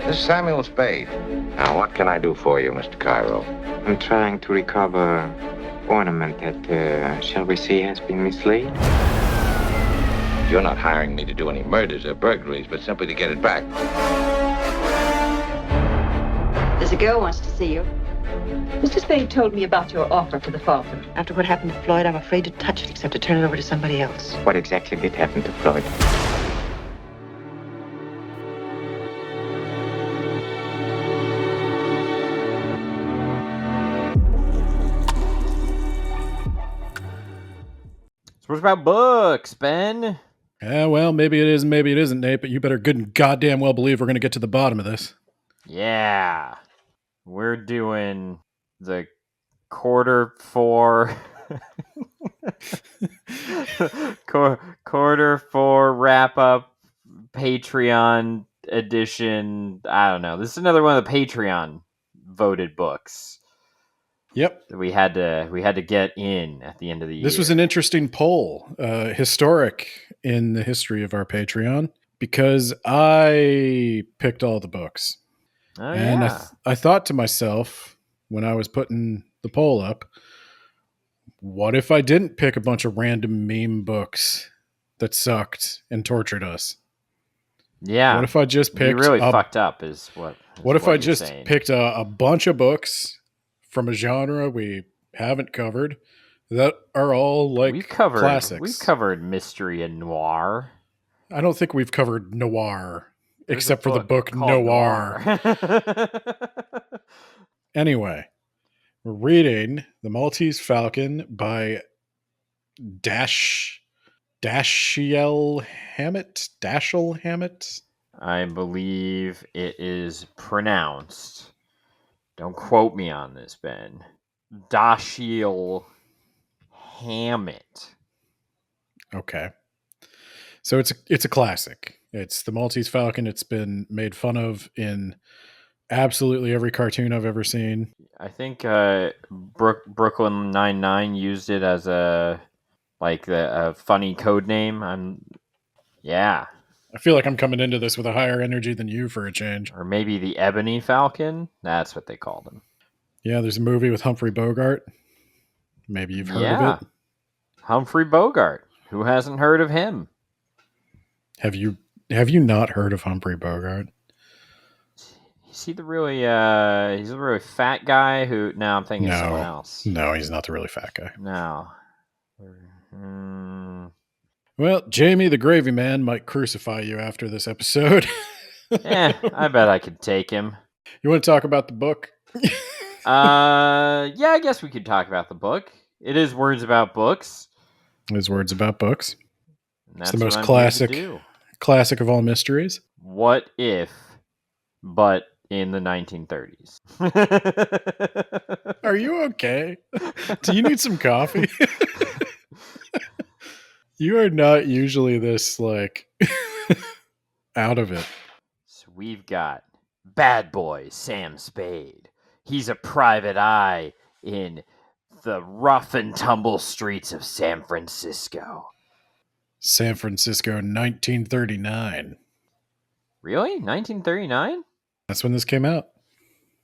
This is Samuel Spade. Now, what can I do for you, Mr. Cairo? I'm trying to recover ornament that, shall we say, has been mislaid. You're not hiring me to do any murders or burglaries, but simply to get it back. There's a girl wants to see you. Mr. Spade told me about your offer for the Falcon. After what happened to Floyd, I'm afraid to touch it except to turn it over to somebody else. What exactly did happen to Floyd? So what about books, Ben? Yeah, well, maybe it is, maybe it isn't, Nate, but you better good and goddamn well believe we're going to get to the bottom of this. Yeah. We're doing the Q4 Q4 wrap-up Patreon edition. I don't know. This is another one of the Patreon voted books. Yep. That we had to get in at the end of the year. This was an interesting poll, historic in the history of our Patreon, because I picked all the books. Oh, and yeah. I thought to myself when I was putting the poll up, what if I didn't pick a bunch of random meme books that sucked and tortured us? Yeah. What if I just picked... You really fucked up is what... What if I just saying. picked a bunch of books from a genre we haven't covered that are all like classics? We've covered mystery and noir. I don't think we've covered noir, except for the book Noir. Anyway, we're reading The Maltese Falcon by Dashiell Hammett. Dashiell Hammett? I believe it is pronounced. Don't quote me on this, Ben. Dashiell Hammett. Okay. So it's a classic. It's The Maltese Falcon. It's been made fun of in absolutely every cartoon I've ever seen. I think Brooklyn Nine-Nine used it as a funny code name. Yeah. I feel like I'm coming into this with a higher energy than you for a change. Or maybe the Ebony Falcon. That's what they called him. Yeah, there's a movie with Humphrey Bogart. Maybe you've heard of it. Humphrey Bogart. Who hasn't heard of him? Have you not heard of Humphrey Bogart? Is he the really he's a really fat guy who... No, I'm thinking of someone else. No, he's not the really fat guy. No. Well, Jamie the Gravy Man might crucify you after this episode. I bet I could take him. You want to talk about the book? Yeah, I guess we could talk about the book. It is words about books. It is words about books. It's the most classic of all mysteries. What if, but in the 1930s? Are you okay? Do you need some coffee? You are not usually this, out of it. So we've got bad boy Sam Spade. He's a private eye in the rough and tumble streets of San Francisco. San Francisco, 1939. Really? 1939? That's when this came out.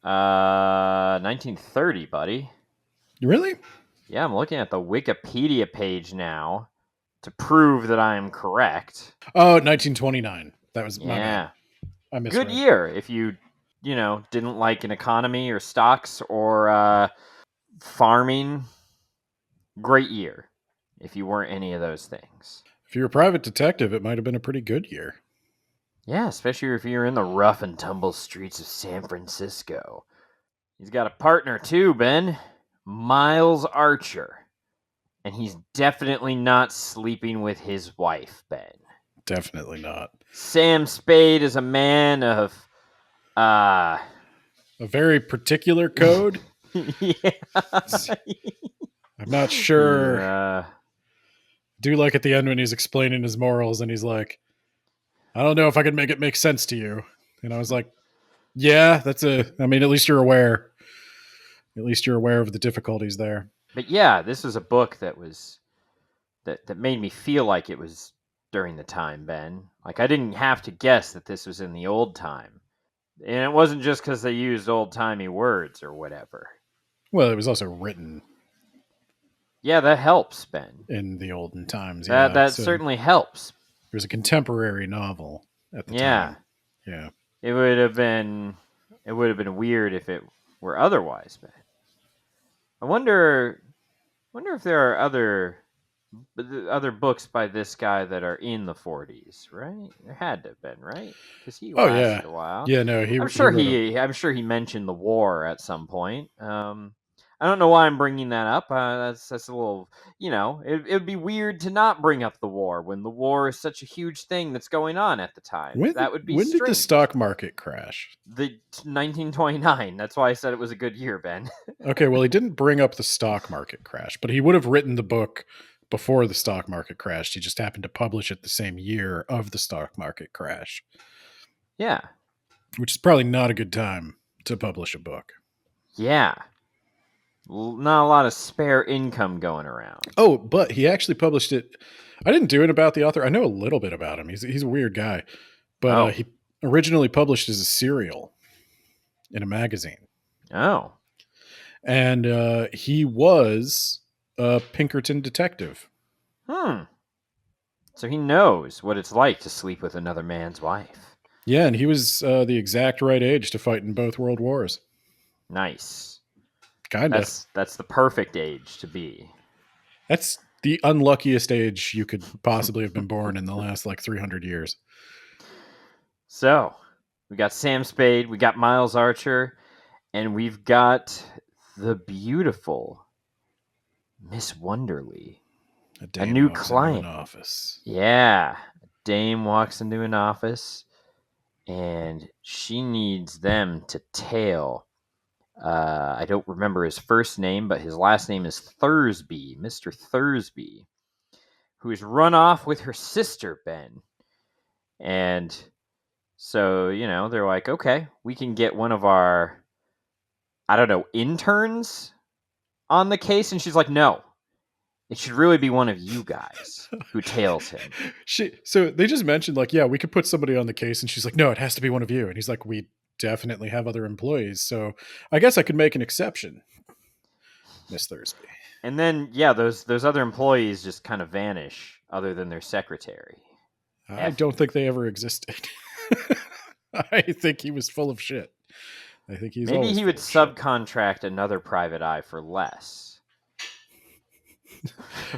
1930, buddy. Really? Yeah, I'm looking at the Wikipedia page now to prove that I am correct. Oh, 1929. That was my bad. I misread. Good year if you didn't like an economy or stocks or farming. Great year if you weren't any of those things. If you're a private detective, it might have been a pretty good year. Yeah, especially if you're in the rough and tumble streets of San Francisco. He's got a partner too, Ben. Miles Archer. And he's definitely not sleeping with his wife, Ben. Definitely not. Sam Spade is a man of... a very particular code? Yeah. I'm not sure. I do like at the end when he's explaining his morals and he's like, I don't know if I can make it make sense to you. And I was like, yeah, at least you're aware. At least you're aware of the difficulties there. But yeah, this was a book that made me feel like it was during the time, Ben. Like I didn't have to guess that this was in the old time. And it wasn't just because they used old-timey words or whatever. Well, it was also written Yeah, that helps, Ben. in the olden times. That so certainly helps. it was a contemporary novel at the time. Yeah. It would have been weird if it were otherwise, Ben. I wonder if there are other books by this guy that are in the 40s, right? There had to have been, right? Because he lasted a while. Yeah, no, I'm sure he mentioned the war at some point. I don't know why I'm bringing that up. That's a little, it would be weird to not bring up the war when the war is such a huge thing that's going on at the time. That would be when strange. did the stock market crash? The 1929. That's why I said it was a good year, Ben. Okay, well, he didn't bring up the stock market crash, but he would have written the book before the stock market crashed. He just happened to publish it the same year of the stock market crash. Yeah. Which is probably not a good time to publish a book. Yeah. Not a lot of spare income going around. Oh, but he actually published it. I didn't do it about the author. I know a little bit about him. He's a weird guy. But he originally published as a serial in a magazine. Oh. And he was a Pinkerton detective. So he knows what it's like to sleep with another man's wife. Yeah, and he was the exact right age to fight in both world wars. Nice. Kinda. That's the perfect age to be. That's the unluckiest age you could possibly have been born in the last 300 years. So, we got Sam Spade, we got Miles Archer, and we've got the beautiful Miss Wonderly. A new client. Into an office. Yeah. A dame walks into an office, and she needs them to tail. I don't remember his first name, but his last name is Thursby, Mr. Thursby, who is run off with her sister, Ben. And so, they're like, okay, we can get one of our, interns on the case. And she's like, no, it should really be one of you guys who tails him. So they just mentioned, we could put somebody on the case. And she's like, no, it has to be one of you. And he's like, we definitely have other employees, so I guess I could make an exception, Miss Thursby. And then those other employees just kind of vanish, other than their secretary. I don't think they ever existed. I think he was full of shit. I think maybe he would subcontract another private eye for less.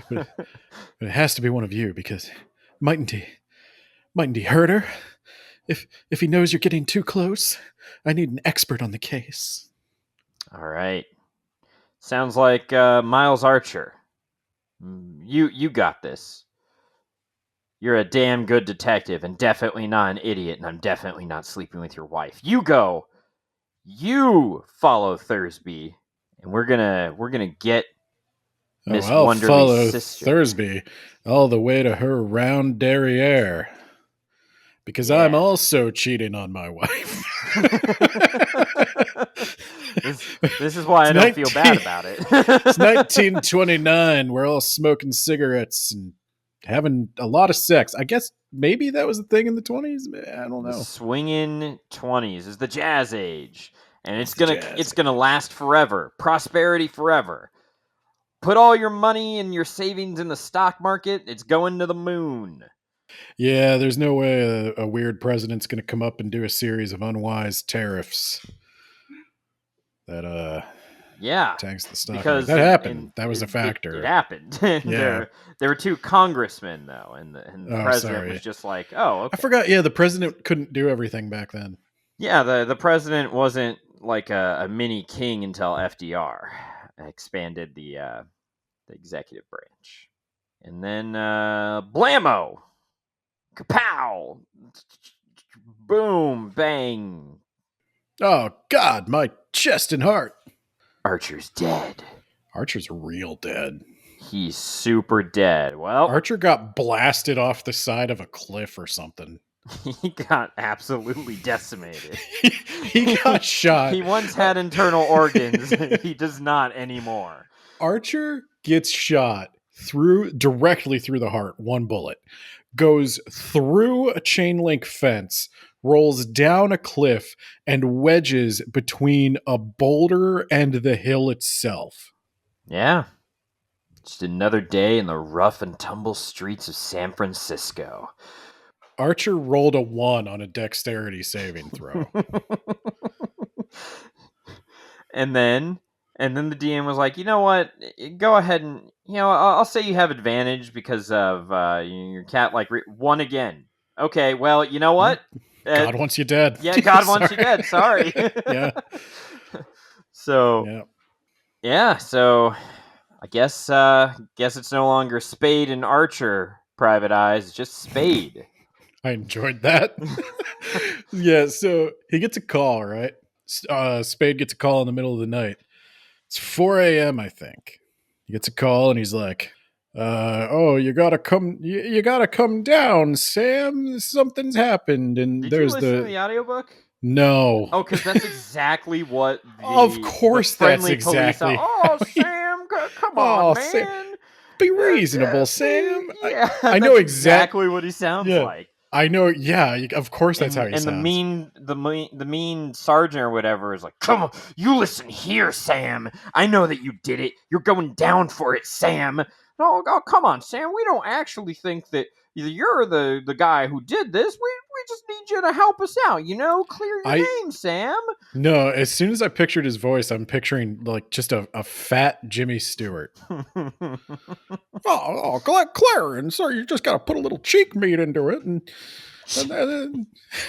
but it has to be one of you, because mightn't he hurt her? If he knows you're getting too close, I need an expert on the case. All right. Sounds like Miles Archer. You got this. You're a damn good detective and definitely not an idiot, and I'm definitely not sleeping with your wife. You go. You follow Thursby, and we're gonna get Miss Wonderly's sister. Thursby all the way to her round derriere. Because I'm also cheating on my wife. this is why I don't feel bad about it. It's 1929. We're all smoking cigarettes and having a lot of sex. I guess maybe that was the thing in the 20s. I don't know. The swinging 20s is the jazz age, and it's gonna last forever. Prosperity forever. Put all your money and your savings in the stock market. It's going to the moon. Yeah, there's no way a weird president's going to come up and do a series of unwise tariffs that tanks the stock. Because that happened. That was a factor. It happened. There were two congressmen though, and the president was just like, "Oh, okay." I forgot. Yeah, the president couldn't do everything back then. Yeah, the president wasn't like a mini king until FDR expanded the executive branch, and then blammo. Kapow! Boom! Bang! Oh, God, my chest and heart. Archer's dead. Archer's real dead. He's super dead. Well, Archer got blasted off the side of a cliff or something. He got absolutely decimated. He got shot. He once had internal organs. He does not anymore. Archer gets shot directly through the heart, one bullet. Goes through a chain link fence, rolls down a cliff and wedges between a boulder and the hill itself. Yeah. Just another day in the rough and tumble streets of San Francisco. Archer rolled a 1 on a dexterity saving throw. And then the DM was like, you know what? Go ahead and, I'll say you have advantage because of your cat, like, 1 again. Okay, well, you know what? God wants you dead. Yeah, God wants you dead. Sorry. Yeah. So, so I guess it's no longer Spade and Archer, Private Eyes. It's just Spade. I enjoyed that. Yeah, so he gets a call, right? Spade gets a call in the middle of the night. It's 4 a.m., I think. He gets a call and he's like, you gotta come down, Sam. Something's happened. And Did there's you listen to the audiobook? No. Oh, because that's exactly what of course that's exactly. Oh, Sam, come on, man. Sam. Be reasonable, Sam. Yeah, I know exactly what he sounds like. I know, yeah, of course that's how he sounds. And the mean sergeant or whatever is like, come on, you listen here, Sam. I know that you did it. You're going down for it, Sam. Oh, come on, Sam. We don't actually think that you're the guy who did this. We just need you to help us out, Clear your name, Sam. No, as soon as I pictured his voice, I'm picturing like just a fat Jimmy Stewart. Clarence, so you just got to put a little cheek meat into it, and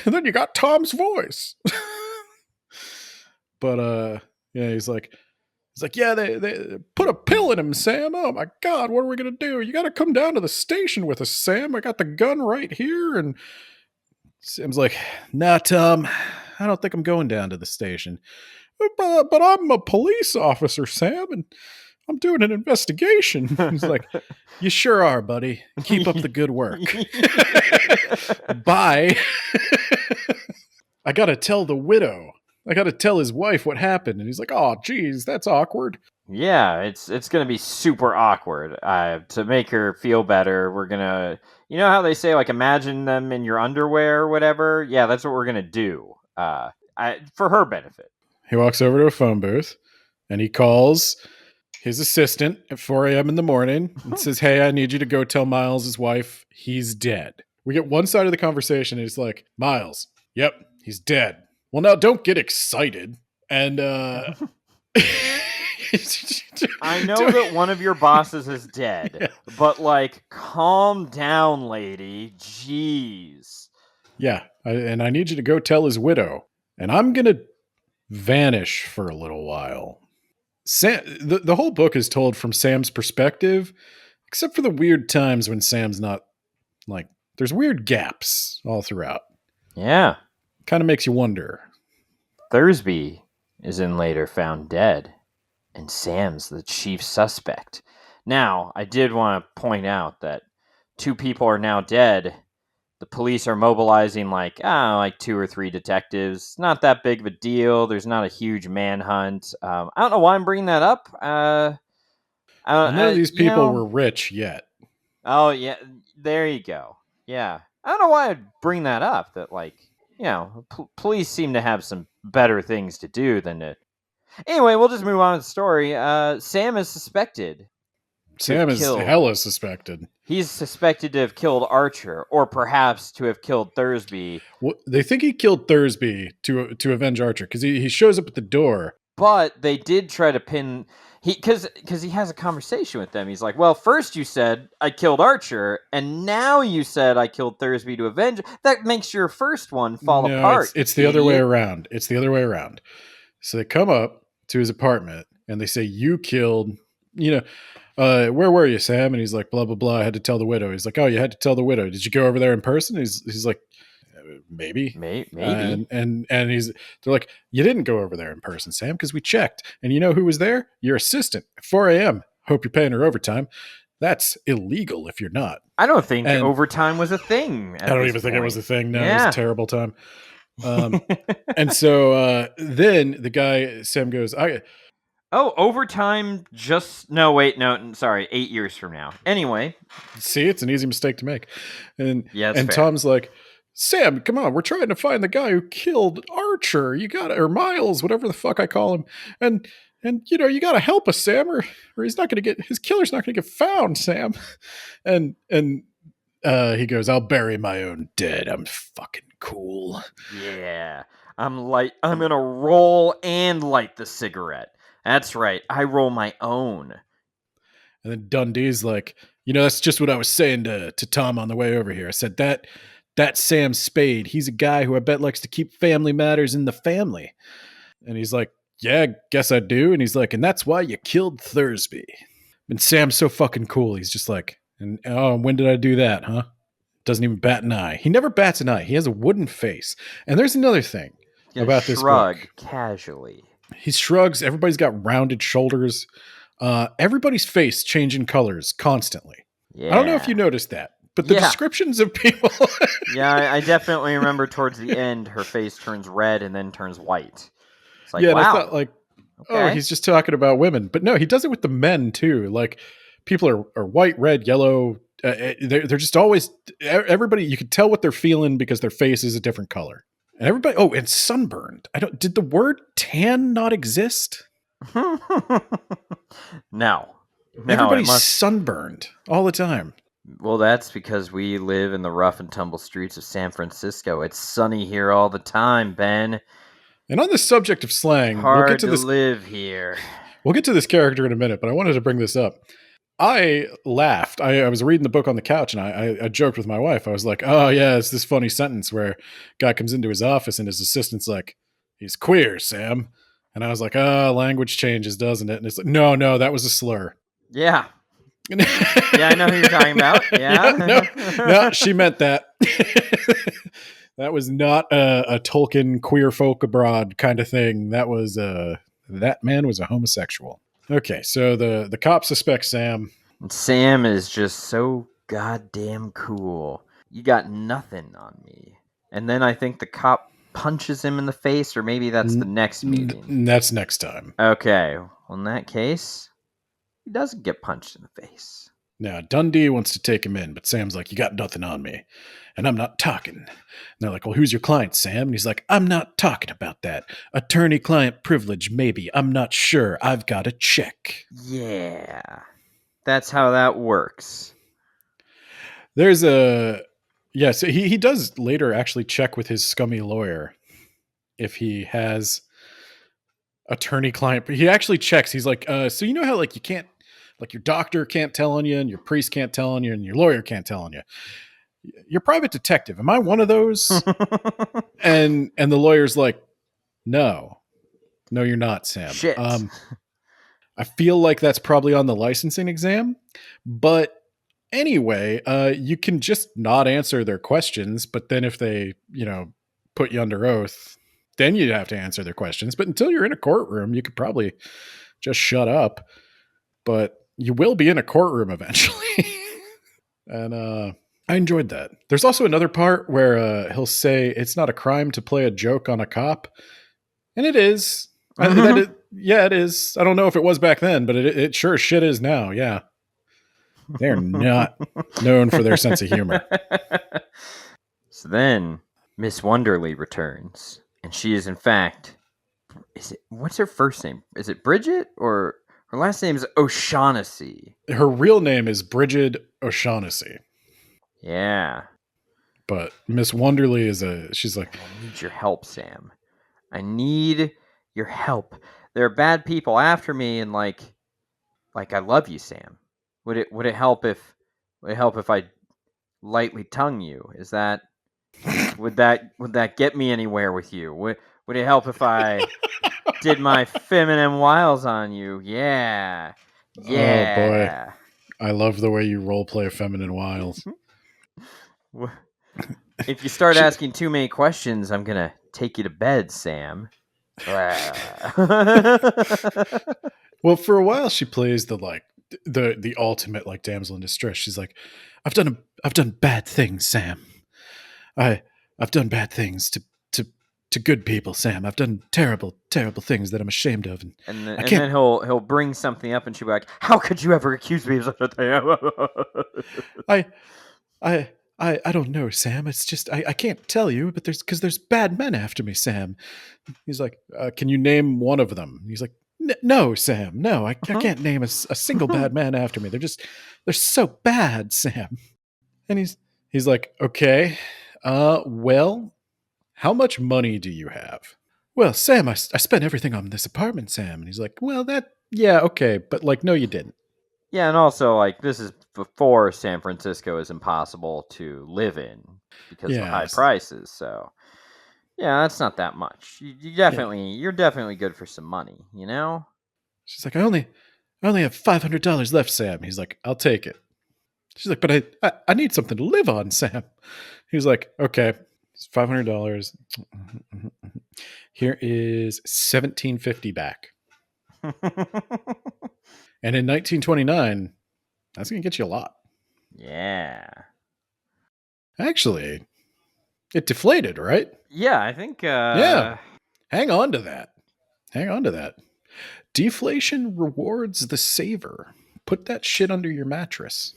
then you got Tom's voice. But yeah, he's like, yeah, they put a pill in him, Sam. Oh my God, what are we gonna do? You got to come down to the station with us, Sam. I got the gun right here. And Sam's like, nah, Tom, I don't think I'm going down to the station. But I'm a police officer, Sam, and I'm doing an investigation. He's like, you sure are, buddy. Keep up the good work. Bye. I got to tell the widow. I got to tell his wife what happened. And he's like, oh, geez, that's awkward. Yeah, it's going to be super awkward. To make her feel better, we're going to, how they say, like, imagine them in your underwear or whatever? Yeah, that's what we're going to do for her benefit. He walks over to a phone booth and he calls his assistant at 4 a.m. in the morning and says, hey, I need you to go tell Miles, his wife, he's dead. We get one side of the conversation and it's like, Miles, yep, he's dead. Well, now don't get excited. And I know that one of your bosses is dead, but like, calm down, lady. Jeez. Yeah, and I need you to go tell his widow. And I'm going to vanish for a little while. Sam, the whole book is told from Sam's perspective, except for the weird times when Sam's not, like, there's weird gaps all throughout. Yeah. Kind of makes you wonder. Thursby is in later found dead, and Sam's the chief suspect. Now, I did want to point out that 2 people are now dead. The police are mobilizing like 2 or 3 detectives. Not that big of a deal. There's not a huge manhunt. I don't know why I'm bringing that up. None of these people were rich yet. Oh, yeah. There you go. Yeah. I don't know why I'd bring that up. That, like, police seem to have some better things to do than to... Anyway, we'll just move on to the story. Sam is suspected. Sam is hella suspected. He's suspected to have killed Archer, or perhaps to have killed Thursby. Well, they think he killed Thursby to avenge Archer, because he shows up at the door. But they did try to pin... Because he has a conversation with them. He's like, well, first you said I killed Archer, and now you said I killed Thursby to avenge. That makes your first one fall apart. It's the other way around. It's the other way around. So they come up to his apartment, and they say, you killed... where were you, Sam? And he's like, blah, blah, blah. I had to tell the widow. He's like, oh, you had to tell the widow. Did you go over there in person? He's like, maybe. Maybe. And they're like, you didn't go over there in person, Sam, because we checked. And you know who was there? Your assistant at 4 a.m. Hope you're paying her overtime. That's illegal if you're not. I don't think overtime was a thing. I don't even think it was a thing. No, It was a terrible time. And so then the guy, Sam goes, overtime sorry, 8 years from now. Anyway. See, it's an easy mistake to make. And fair. Tom's like, Sam, come on, we're trying to find the guy who killed Archer. You gotta, or Miles, whatever the fuck I call him. And you gotta help us, Sam, or he's not gonna get, his killer's not gonna get found, Sam. And he goes, I'll bury my own dead. I'm fucking cool. Yeah. I'm gonna roll and light the cigarette. That's right. I roll my own. And then Dundee's like, that's just what I was saying to Tom on the way over here. I said, that's Sam Spade. He's a guy who I bet likes to keep family matters in the family. And he's like, yeah, guess I do. And he's like, and that's why you killed Thursby. And Sam's so fucking cool. He's just like, when did I do that, huh? Doesn't even bat an eye. He never bats an eye. He has a wooden face. And there's another thing about this book. Shrug casually. He shrugs. Everybody's got rounded shoulders. Everybody's face changing colors constantly. Yeah. I don't know if you noticed that, but the descriptions of people. Yeah, I definitely remember towards the end, her face turns red and then turns white. It's like, yeah, wow. I thought like, okay. He's just talking about women, but no, he does it with the men too. Like people are white, red, yellow. They're just always everybody. You can tell what they're feeling because their face is a different color. And everybody. Oh, and sunburned. Did the word tan not exist? No. Everybody's sunburned all the time. Well, that's because we live in the rough and tumble streets of San Francisco. It's sunny here all the time, Ben. And on the subject of slang, Hard we'll get to this. Live here. We'll get to this character in a minute, but I wanted to bring this up. I laughed. I was reading the book on the couch, and I joked with my wife. I was like, "Oh yeah, it's this funny sentence where a guy comes into his office and his assistant's like, he's queer, Sam." And I was like, language changes, doesn't it? And it's like, no, that was a slur. Yeah. Yeah, I know who you're talking about. Yeah. No, she meant that. That was not a Tolkien queer folk abroad kind of thing. That was that man was a homosexual. Okay, so the cop suspects Sam. Sam is just so goddamn cool. You got nothing on me. And then I think the cop punches him in the face, or maybe that's the next meeting. That's next time. Okay, well, in that case, he doesn't get punched in the face. Now, Dundee wants to take him in, but Sam's like, you got nothing on me, and I'm not talking. And they're like, well, who's your client, Sam? And he's like, I'm not talking about that. Attorney-client privilege, maybe. I'm not sure. I've got to check. Yeah, that's how that works. There's so he does later actually check with his scummy lawyer if he has attorney-client. He actually checks. He's like, so you know how like you can't, like your doctor can't tell on you, and your priest can't tell on you, and your lawyer can't tell on you. Your private detective, am I one of those? and the lawyer's like, no, you're not, Sam. Shit. I feel like that's probably on the licensing exam, but anyway, you can just not answer their questions, but then if they, put you under oath, then you'd have to answer their questions. But until you're in a courtroom, you could probably just shut up. But you will be in a courtroom eventually. And I enjoyed that. There's also another part where he'll say it's not a crime to play a joke on a cop. And it is. Yeah, it is. I don't know if it was back then, but it sure as shit is now. Yeah. They're not known for their sense of humor. So then Miss Wonderly returns, and she is in fact, what's her first name? Is it Bridget, or her last name is O'Shaughnessy? Her real name is Bridget O'Shaughnessy. Yeah. But Miss Wonderly she's like, I need your help, Sam. I need your help. There are bad people after me, and like I love you, Sam. Would it help if I lightly tongue you? Is that would that get me anywhere with you? Would it help if I did my feminine wiles on you? Yeah. Yeah. Oh boy. I love the way you roleplay feminine wiles. If you start asking too many questions, I'm gonna take you to bed, Sam. Well, for a while she plays the ultimate like damsel in distress. She's like, I've done bad things, Sam. I've done bad things to good people, Sam. I've done terrible things that I'm ashamed of. And then he'll bring something up, and she'll be like, "How could you ever accuse me of such a thing?" I don't know, Sam. It's just I can't tell you, but there's bad men after me, Sam. He's like, can you name one of them? He's like, no, Sam, no, I can't name a single bad man after me. They're so bad, Sam. And he's like, okay, well, how much money do you have? Well, Sam, I spent everything on this apartment, Sam. And he's like, well, yeah, okay, but like, no, you didn't. Yeah, and also, like, this is before San Francisco is impossible to live in because of high prices. So, yeah, that's not that much. You're definitely good for some money, you know? She's like, I only have $500 left, Sam. He's like, I'll take it. She's like, but I need something to live on, Sam. He's like, okay, it's $500. Here is $17.50 back. And in 1929, that's going to get you a lot. Yeah. Actually, it deflated, right? Yeah, I think... Yeah. Hang on to that. Deflation rewards the saver. Put that shit under your mattress.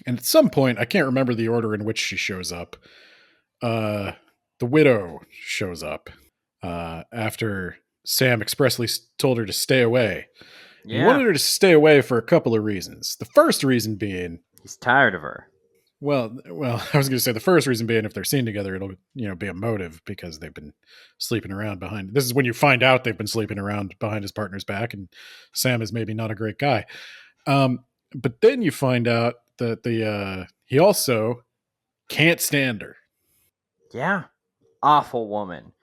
And at some point, I can't remember the order in which she shows up. The widow shows up after Sam expressly told her to stay away. Yeah. He wanted her to stay away for a couple of reasons. The first reason being... he's tired of her. Well, I was going to say the first reason being if they're seen together, it'll be a motive because they've been sleeping around behind. This is when you find out they've been sleeping around behind his partner's back, and Sam is maybe not a great guy. But then you find out that he also can't stand her. Yeah, awful woman.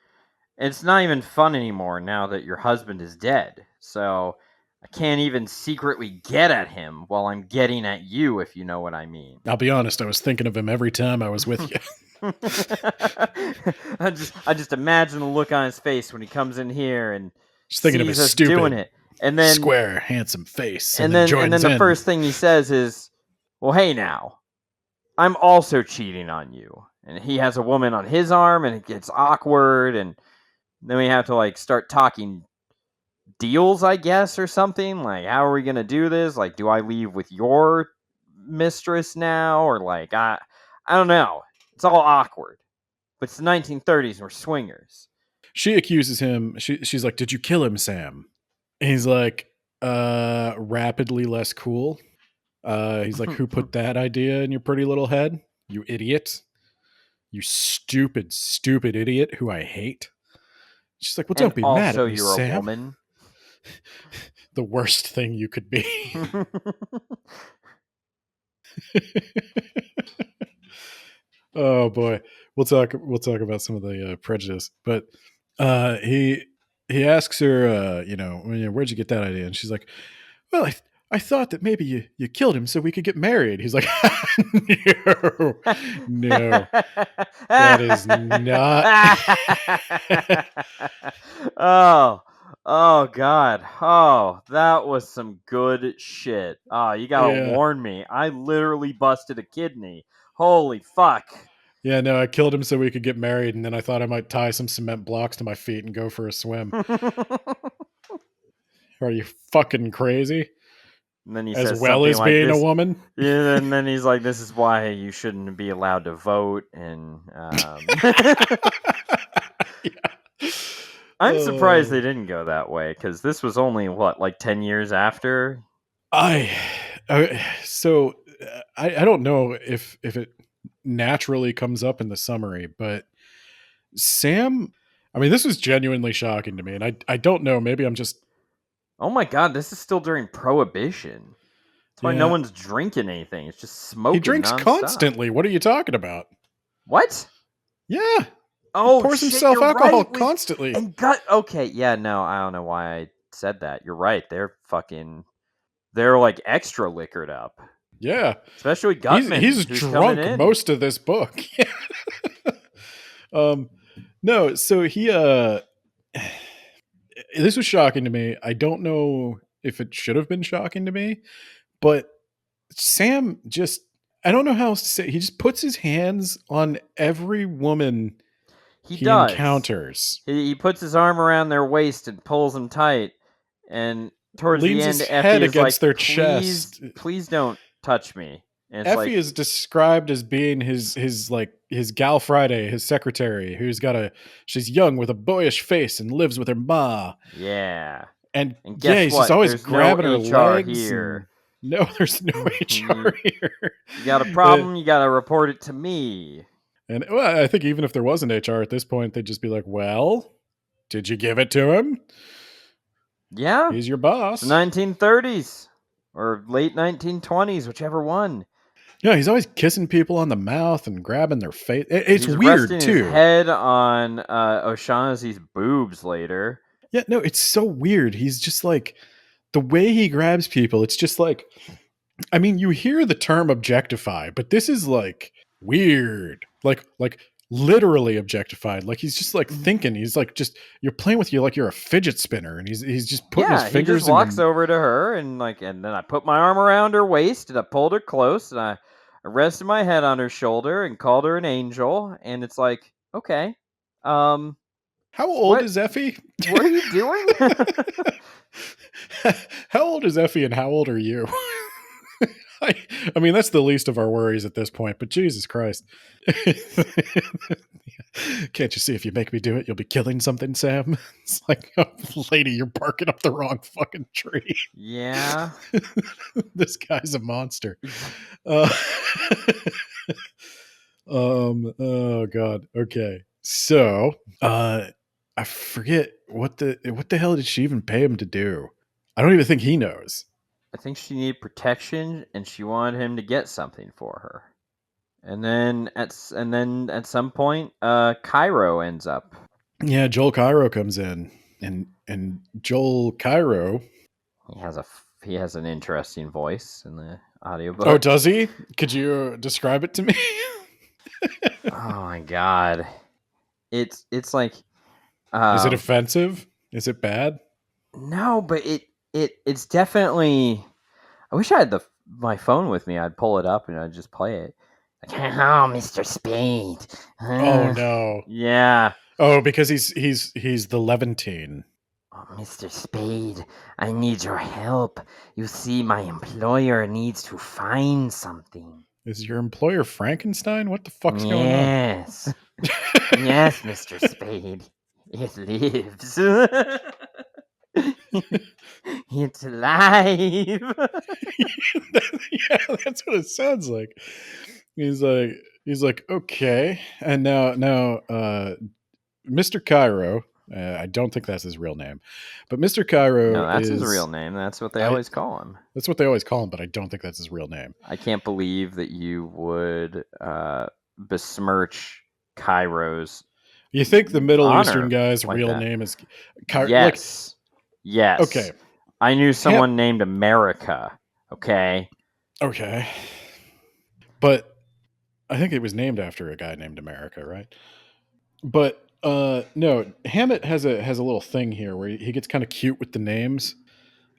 It's not even fun anymore now that your husband is dead. So I can't even secretly get at him while I'm getting at you, if you know what I mean. I'll be honest, I was thinking of him every time I was with you. I just imagine the look on his face when he comes in here and just thinking of his stupid, doing it, and then square, handsome face, and then the first thing he says is, "Well, hey now, I'm also cheating on you." And he has a woman on his arm, and it gets awkward, and then we have to like start talking deals, I guess, or something. Like, how are we gonna do this? Like, do I leave with your mistress now, or like I don't know. It's all awkward. But it's the 1930s and we're swingers. She accuses him. She's like, "Did you kill him, Sam?" And he's like, rapidly less cool. He's like, "Who put that idea in your pretty little head? You idiot. You stupid, stupid idiot who I hate." She's like, "Well, don't be mad at me, you're Sam. A woman." The worst thing you could be. Oh boy, we'll talk about some of the prejudice, but he asks her, where'd you get that idea? And she's like, "Well, I thought that maybe you killed him so we could get married." He's like, no, that is not. Oh God. Oh, that was some good shit. Oh, you gotta warn me. I literally busted a kidney. Holy fuck. Yeah, no, I killed him so we could get married, and then I thought I might tie some cement blocks to my feet and go for a swim. Are you fucking crazy? And then he as says well as like being this, a woman. Yeah, and then he's like, "This is why you shouldn't be allowed to vote." And yeah. I'm surprised they didn't go that way, because this was only like 10 years after. I don't know if it naturally comes up in the summary, but Sam, I mean, this was genuinely shocking to me, and I don't know, maybe I'm just... Oh my God, this is still during Prohibition. That's why no one's drinking anything. It's just smoking. He drinks nonstop. Constantly. What are you talking about? What? Yeah. Oh, he pours himself alcohol constantly. And okay, yeah, no, I don't know why I said that. You're right. They're like extra liquored up. Yeah. Especially Gutman. He's drunk most of this book. No, so he this was shocking to me. I don't know if it should have been shocking to me, but Sam just, I don't know how else to say, he just puts his hands on every woman he encounters. He puts his arm around their waist and pulls them tight, and towards leans the end, his head against like, their chest. Please don't touch me. And it's Effie is described as being his gal Friday, his secretary, she's young with a boyish face and lives with her ma. yeah. And guess he's what? just always There's grabbing no her HR legs. here. No, there's no HR here. You got a problem, you got to report it to me. And well, I think even if there was an HR at this point, they'd just be like, well, did you give it to him? Yeah. He's your boss. It's the 1930s or late 1920s, whichever one. Yeah, he's always kissing people on the mouth and grabbing their face. It's He's weird, resting too. His head on O'Shaughnessy's boobs later. Yeah, no, it's so weird. He's just like, the way he grabs people, it's just like, I mean, you hear the term objectify, but this is like weird. Like literally objectified. Like he's just like thinking. He's like just you're playing with you like you're a fidget spinner, and he's just putting his fingers. He just walks over to her and then I put my arm around her waist and I pulled her close and I rested my head on her shoulder and called her an angel. And it's like, okay, how old is Effie? What are you doing? How old is Effie and how old are you? I mean, that's the least of our worries at this point, but Jesus Christ. Can't you see if you make me do it, you'll be killing something, Sam? It's like, oh, lady, you're barking up the wrong fucking tree. Yeah. This guy's a monster. Oh God. Okay. So, I forget what the hell did she even pay him to do? I don't even think he knows. I think she needed protection, and she wanted him to get something for her. And then at some point, Cairo ends up. Yeah, Joel Cairo comes in, and Joel Cairo. He has an interesting voice in the audiobook. Oh, does he? Could you describe it to me? Oh my God, it's like. Is it offensive? Is it bad? No, but it's definitely. I wish I had my phone with me. I'd pull it up and I'd just play it. Like, oh, Mr. Spade. Oh no. Yeah. Oh, because he's the Levantine. Oh, Mr. Spade, I need your help. You see, my employer needs to find something. Is your employer Frankenstein? What the fuck's going on? Yes. Yes, Mr. Spade. It lives. It's alive. Yeah, that's what it sounds like. He's like, okay. And now, Mr. Cairo, I don't think that's his real name, but Mr. Cairo that's his real name. That's what they always call him. That's what they always call him, but I don't think that's his real name. I can't believe that you would besmirch Cairo's. You think the Middle honor Eastern guy's like real that. name is Cairo? Yes. Yes. Okay. I knew someone named America. Okay. Okay. But I think it was named after a guy named America, right? But no, Hammett has a little thing here where he gets kind of cute with the names.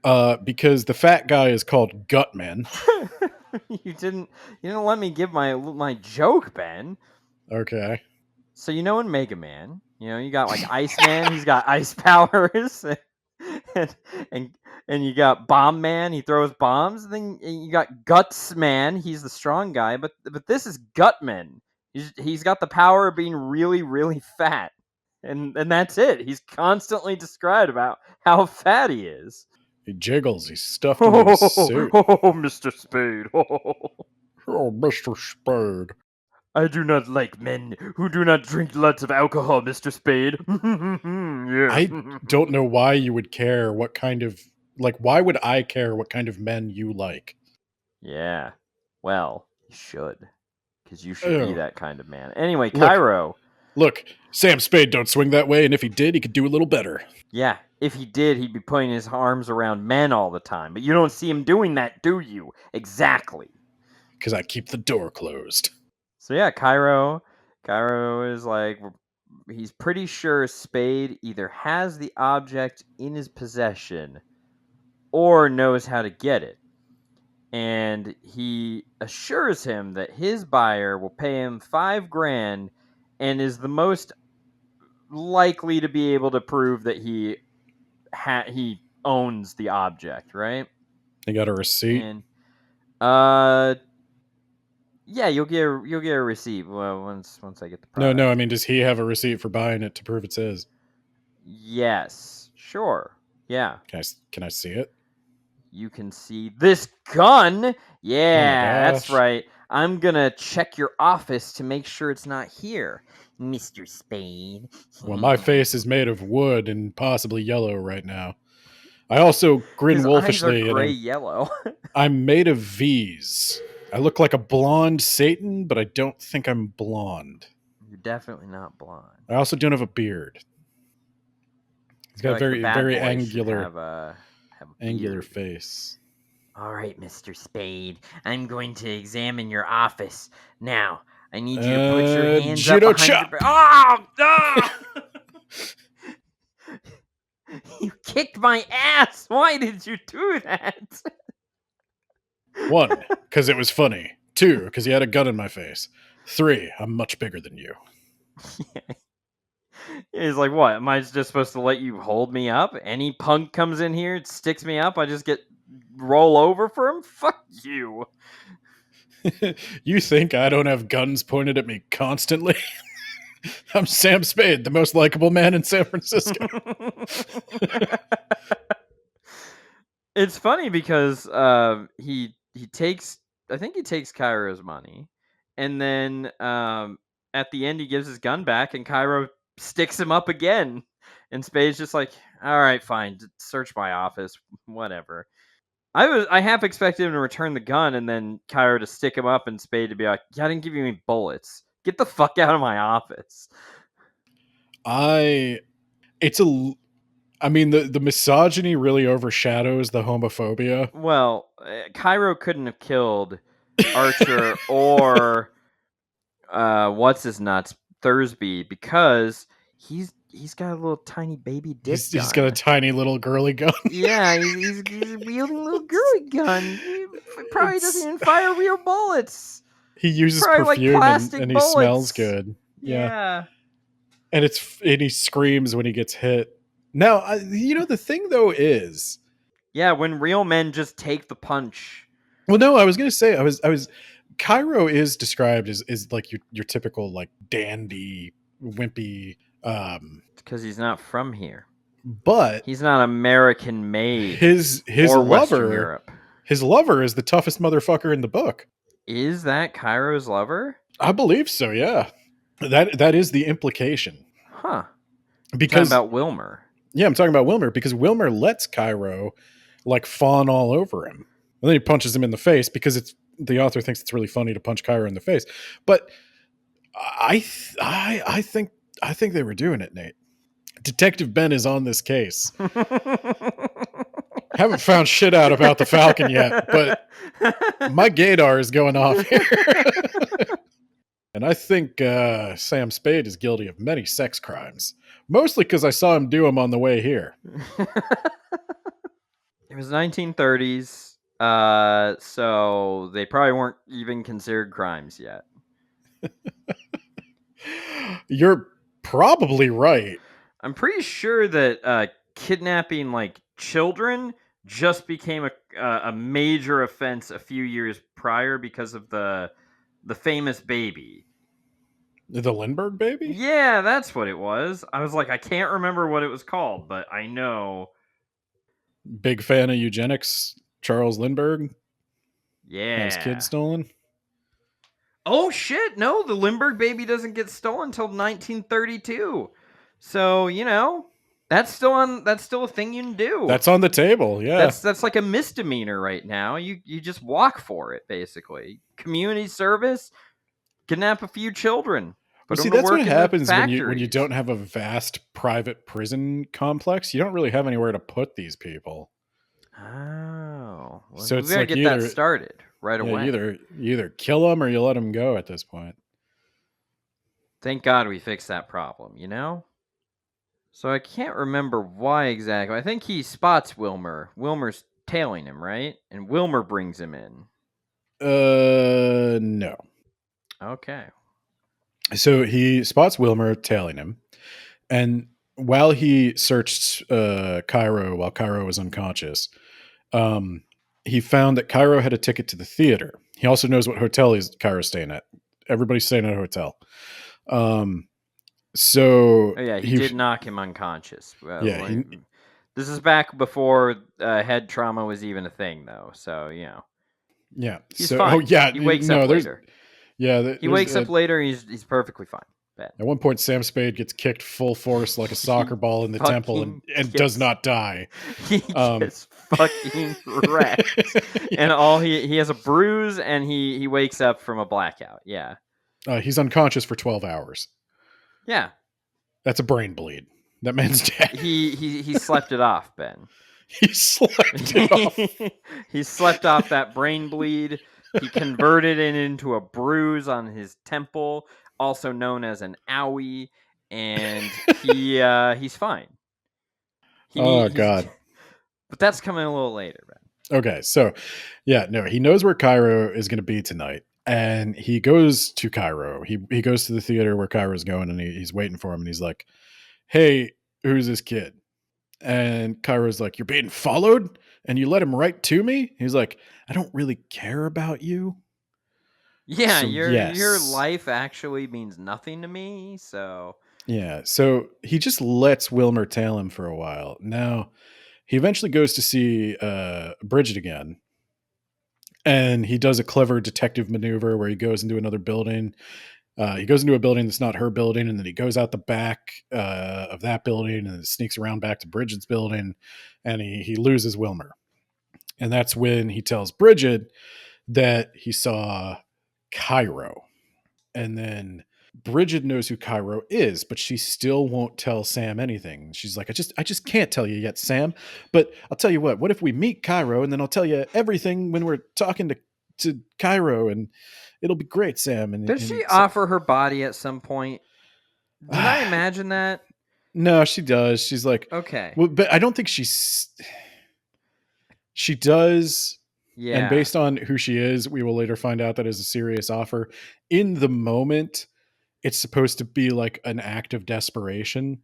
Because the fat guy is called Gutman. You didn't let me give my joke, Ben. Okay. So in Mega Man, you got like Iceman, he's got ice powers, and you got Bomb Man, he throws bombs. And then you got Guts Man, he's the strong guy, but this is Gutman. He's got the power of being really, really fat, and that's it. He's constantly described about how fat he is. He jiggles. He's stuffed in his suit. Oh, Mr. Spade. Oh, Mr. Spade. I do not like men who do not drink lots of alcohol, Mr. Spade. Yeah. I don't know why you would care what kind of... why would I care what kind of men you like? Yeah. Well, you should. Because you should be that kind of man. Anyway, Cairo. Look, Sam Spade don't swing that way, and if he did, he could do a little better. Yeah, if he did, he'd be putting his arms around men all the time. But you don't see him doing that, do you? Exactly. Because I keep the door closed. So yeah, Cairo is like, he's pretty sure Spade either has the object in his possession or knows how to get it. And he assures him that his buyer will pay him $5,000 and is the most likely to be able to prove that he owns the object, right? He got a receipt? And, Yeah, you'll get a receipt once I get the No, product. no. I mean, does he have a receipt for buying it to prove it's his? Yes, sure. Yeah, Can I see it? you can see this gun. Oh my Yeah, that's gosh. right. I'm gonna check your office to make sure it's not here, Mr. Spade. Well, my face is made of wood and possibly yellow right now. I also grin His eyes are wolfishly, gray and yellow. I'm made of V's. I look like a blonde Satan, but I don't think I'm blonde. You're definitely not blonde. I also don't have a beard. He's got a Like the very, bad very boy should angular, have a angular beard. face. All right, Mr. Spade. I'm going to examine your office now. I need you to put your hands judo up behind chop. your back. Oh! You kicked my ass. Why did you do that? 1, because it was funny. 2, because he had a gun in my face. 3, I'm much bigger than you. He's like, what? Am I just supposed to let you hold me up? Any punk comes in here, sticks me up, I just get roll over for him? Fuck you. You think I don't have guns pointed at me constantly? I'm Sam Spade, the most likable man in San Francisco. It's funny because he takes, I think he takes Cairo's money, and then at the end he gives his gun back, and Cairo sticks him up again, and Spade's just like, all right, fine, search my office, whatever. I half expected him to return the gun, and then Cairo to stick him up, and Spade to be like, yeah, I didn't give you any bullets. Get the fuck out of my office. I mean, the misogyny really overshadows the homophobia. Well, Cairo couldn't have killed Archer or what's his nuts, Thursby, because he's got a little tiny baby dick gun. He's got a tiny little girly gun. Yeah, he's wielding a little girly gun. He probably doesn't even fire real bullets. He uses Probably perfume like plastic and he bullets. smells good. Yeah. And he screams when he gets hit. Now, the thing though is, yeah, when real men just take the punch. Well, no, I was gonna say I was Cairo is described as like your typical like dandy, wimpy. Because he's not from here. But he's not American made. His or lover, Europe. His lover is the toughest motherfucker in the book. Is that Cairo's lover? I believe so. Yeah, that is the implication. Huh? Because about Wilmer. Yeah, I'm talking about Wilmer because Wilmer lets Cairo like fawn all over him, and then he punches him in the face because the author thinks it's really funny to punch Cairo in the face. But I think they were doing it, Nate. Detective Ben is on this case. Haven't found shit out about the Falcon yet, but my gaydar is going off here. And I think Sam Spade is guilty of many sex crimes. Mostly because I saw him do them on the way here. It was 1930s, so they probably weren't even considered crimes yet. You're probably right. I'm pretty sure that kidnapping like children just became a major offense a few years prior because of the famous baby. The Lindbergh baby? Yeah, that's what it was. I was like, I can't remember what it was called, but I know. Big fan of eugenics, Charles Lindbergh. Yeah. His kid stolen. Oh shit! No, the Lindbergh baby doesn't get stolen until 1932. So that's still a thing you can do. That's on the table. Yeah, that's like a misdemeanor right now. You just walk for it basically. Community service, kidnap a few children. Well, see, that's what happens when you don't have a vast private prison complex. You don't really have anywhere to put these people. Oh, well, so we gotta get that started right away. You either kill them or you let them go at this point. Thank God we fixed that problem, So I can't remember why exactly. I think he spots Wilmer. Wilmer's tailing him, right? And Wilmer brings him in. No. Okay. So he spots Wilmer tailing him, and while he searched Cairo while Cairo was unconscious, he found that Cairo had a ticket to the theater. He also knows what hotel Cairo's staying at. Everybody's staying at a hotel. So Oh yeah, he did knock him unconscious. Yeah, this is back before head trauma was even a thing, though. So yeah. he's so fine. oh yeah, He wakes up later. Yeah, He wakes up later. He's perfectly fine. Ben. At one point, Sam Spade gets kicked full force like a soccer ball in the temple and does not die. He gets fucking wrecked. Yeah. And he has a bruise, and he wakes up from a blackout. Yeah. He's unconscious for 12 hours. Yeah. That's a brain bleed. That man's dead. He slept it off, Ben. He slept it off. He slept off that brain bleed. He converted it into a bruise on his temple, also known as an owie, and he's fine. God. But that's coming a little later, Ben. Okay, so he knows where Cairo is going to be tonight, and he goes to Cairo. He goes to the theater where Cairo's going, and he's waiting for him, and he's like, "Hey, who's this kid?" And Cairo's like, "You're being followed, and you let him right to me?" He's like, "I don't really care about you." Yeah, so, your life actually means nothing to me, so... Yeah, so he just lets Wilmer tail him for a while. Now, he eventually goes to see Bridget again, and he does a clever detective maneuver where he goes into another building. He goes into a building that's not her building, and then he goes out the back of that building and sneaks around back to Bridget's building, and he loses Wilmer. And that's when he tells Bridget that he saw Cairo. And then Bridget knows who Cairo is, but she still won't tell Sam anything. She's like, I just can't tell you yet, Sam. But I'll tell you what if we meet Cairo, and then I'll tell you everything when we're talking to Cairo, and it'll be great, Sam. And does she offer her body at some point? Did I imagine that? No, she does. She's like, okay. Well, but I don't think she does. Yeah. And based on who she is, we will later find out that is a serious offer. In the moment, it's supposed to be like an act of desperation.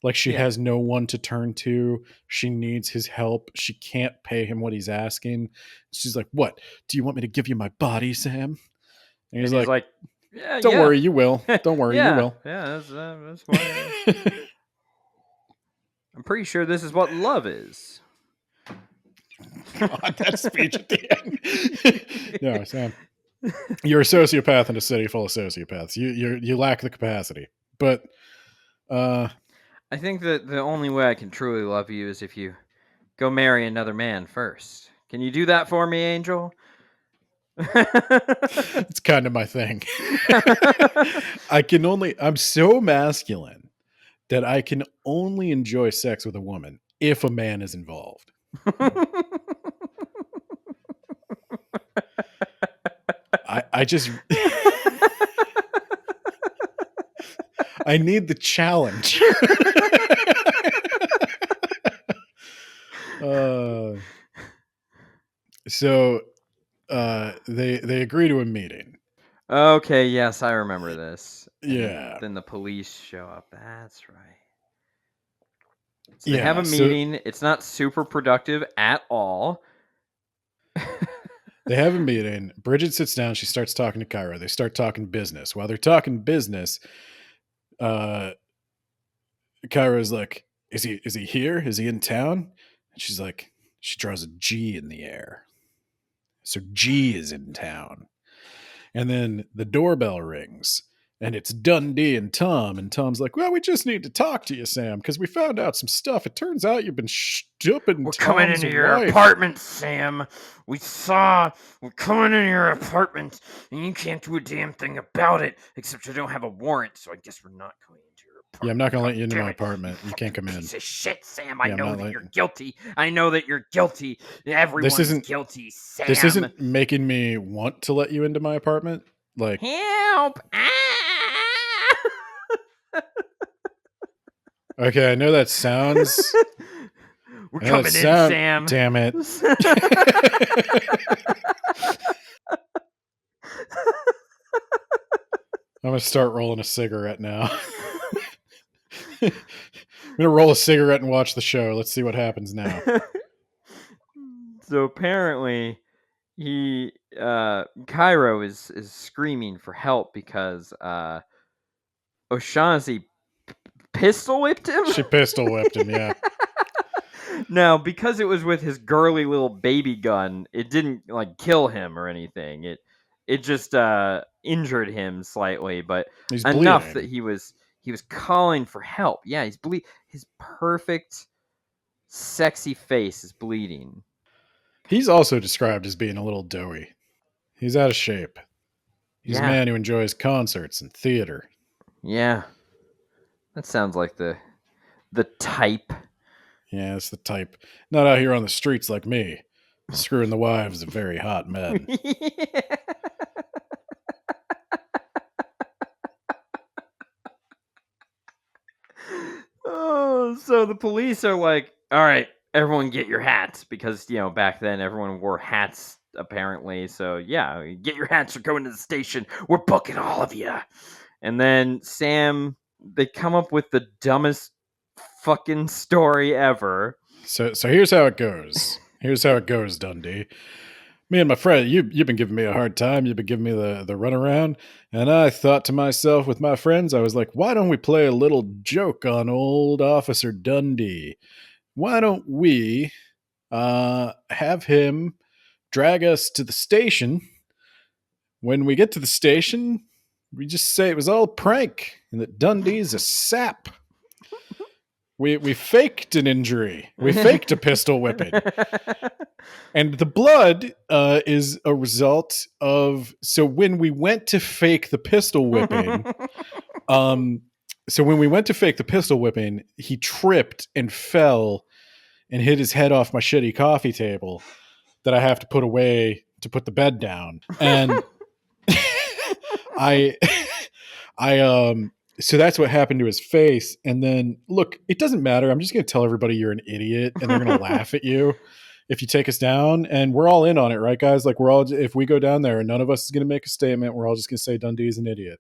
Like she has no one to turn to. She needs his help. She can't pay him what he's asking. She's like, "What? Do you want me to give you my body, Sam?" And he's like yeah, "Don't worry, you will. Don't worry, you will." Yeah, that's why. I'm pretty sure this is what love is. God, that speech at the end. No, Sam. You're a sociopath in a city full of sociopaths. You lack the capacity. But I think that the only way I can truly love you is if you go marry another man first. Can you do that for me, Angel? It's kind of my thing. I'm so masculine that I can only enjoy sex with a woman if a man is involved. I just I need the challenge. So they agree to a meeting. Okay, yes, I remember this. Yeah. Then the police show up. That's right. So they have a meeting. It's not super productive at all. They have a meeting. Bridget sits down. She starts talking to Cairo. They start talking business. While they're talking business, Cairo's like, is he here? Is he in town? And she's like, she draws a G in the air. So G is in town. And then the doorbell rings. And it's Dundee and Tom. And Tom's like, well, we just need to talk to you, Sam, because we found out some stuff. It turns out you've been stooping. We're coming into your apartment, Sam. We're coming into your apartment, and you can't do a damn thing about it, except you don't have a warrant, so I guess we're not coming into your apartment. Yeah, I'm not going to let you into my apartment. You can't come in. Piece of shit, Sam. I know that you're guilty. I know that you're guilty. Everyone's guilty, Sam. This isn't making me want to let you into my apartment. Like, help! Okay, I know that sounds. We're coming in, Sam. Damn it. I'm going to start rolling a cigarette now. I'm going to roll a cigarette and watch the show. Let's see what happens now. So apparently, Cairo is screaming for help because O'Shaughnessy pistol whipped him. She pistol whipped him, yeah. Now, because it was with his girly little baby gun, it didn't like kill him or anything. It just injured him slightly, but He's enough bleeding. that he was calling for help. Yeah, he's his perfect sexy face is bleeding. He's also described as being a little doughy. He's out of shape. He's a man who enjoys concerts and theater. Yeah. That sounds like the type. Yeah, it's the type. Not out here on the streets like me, screwing the wives of very hot men. Oh, so the police are like, all right, everyone get your hats, because, back then everyone wore hats, apparently. So, yeah, get your hats, we're going to the station. We're booking all of you. And then Sam, they come up with the dumbest fucking story ever. So here's how it goes. Here's how it goes, Dundee. Me and my friend, you've been giving me a hard time. You've been giving me the runaround. And I thought to myself with my friends, I was like, why don't we play a little joke on old Officer Dundee? Why don't we have him drag us to the station? When we get to the station, we just say it was all a prank and that Dundee's a sap. We faked an injury. We faked a pistol whipping. And the blood is a result of... So when we went to fake the pistol whipping... he tripped and fell and hit his head off my shitty coffee table that I have to put away to put the bed down. And so that's what happened to his face. And then, look, it doesn't matter. I'm just going to tell everybody you're an idiot, and they're going to laugh at you if you take us down. And we're all in on it, right, guys? Like, if we go down there and none of us is going to make a statement, we're all just going to say Dundee's an idiot.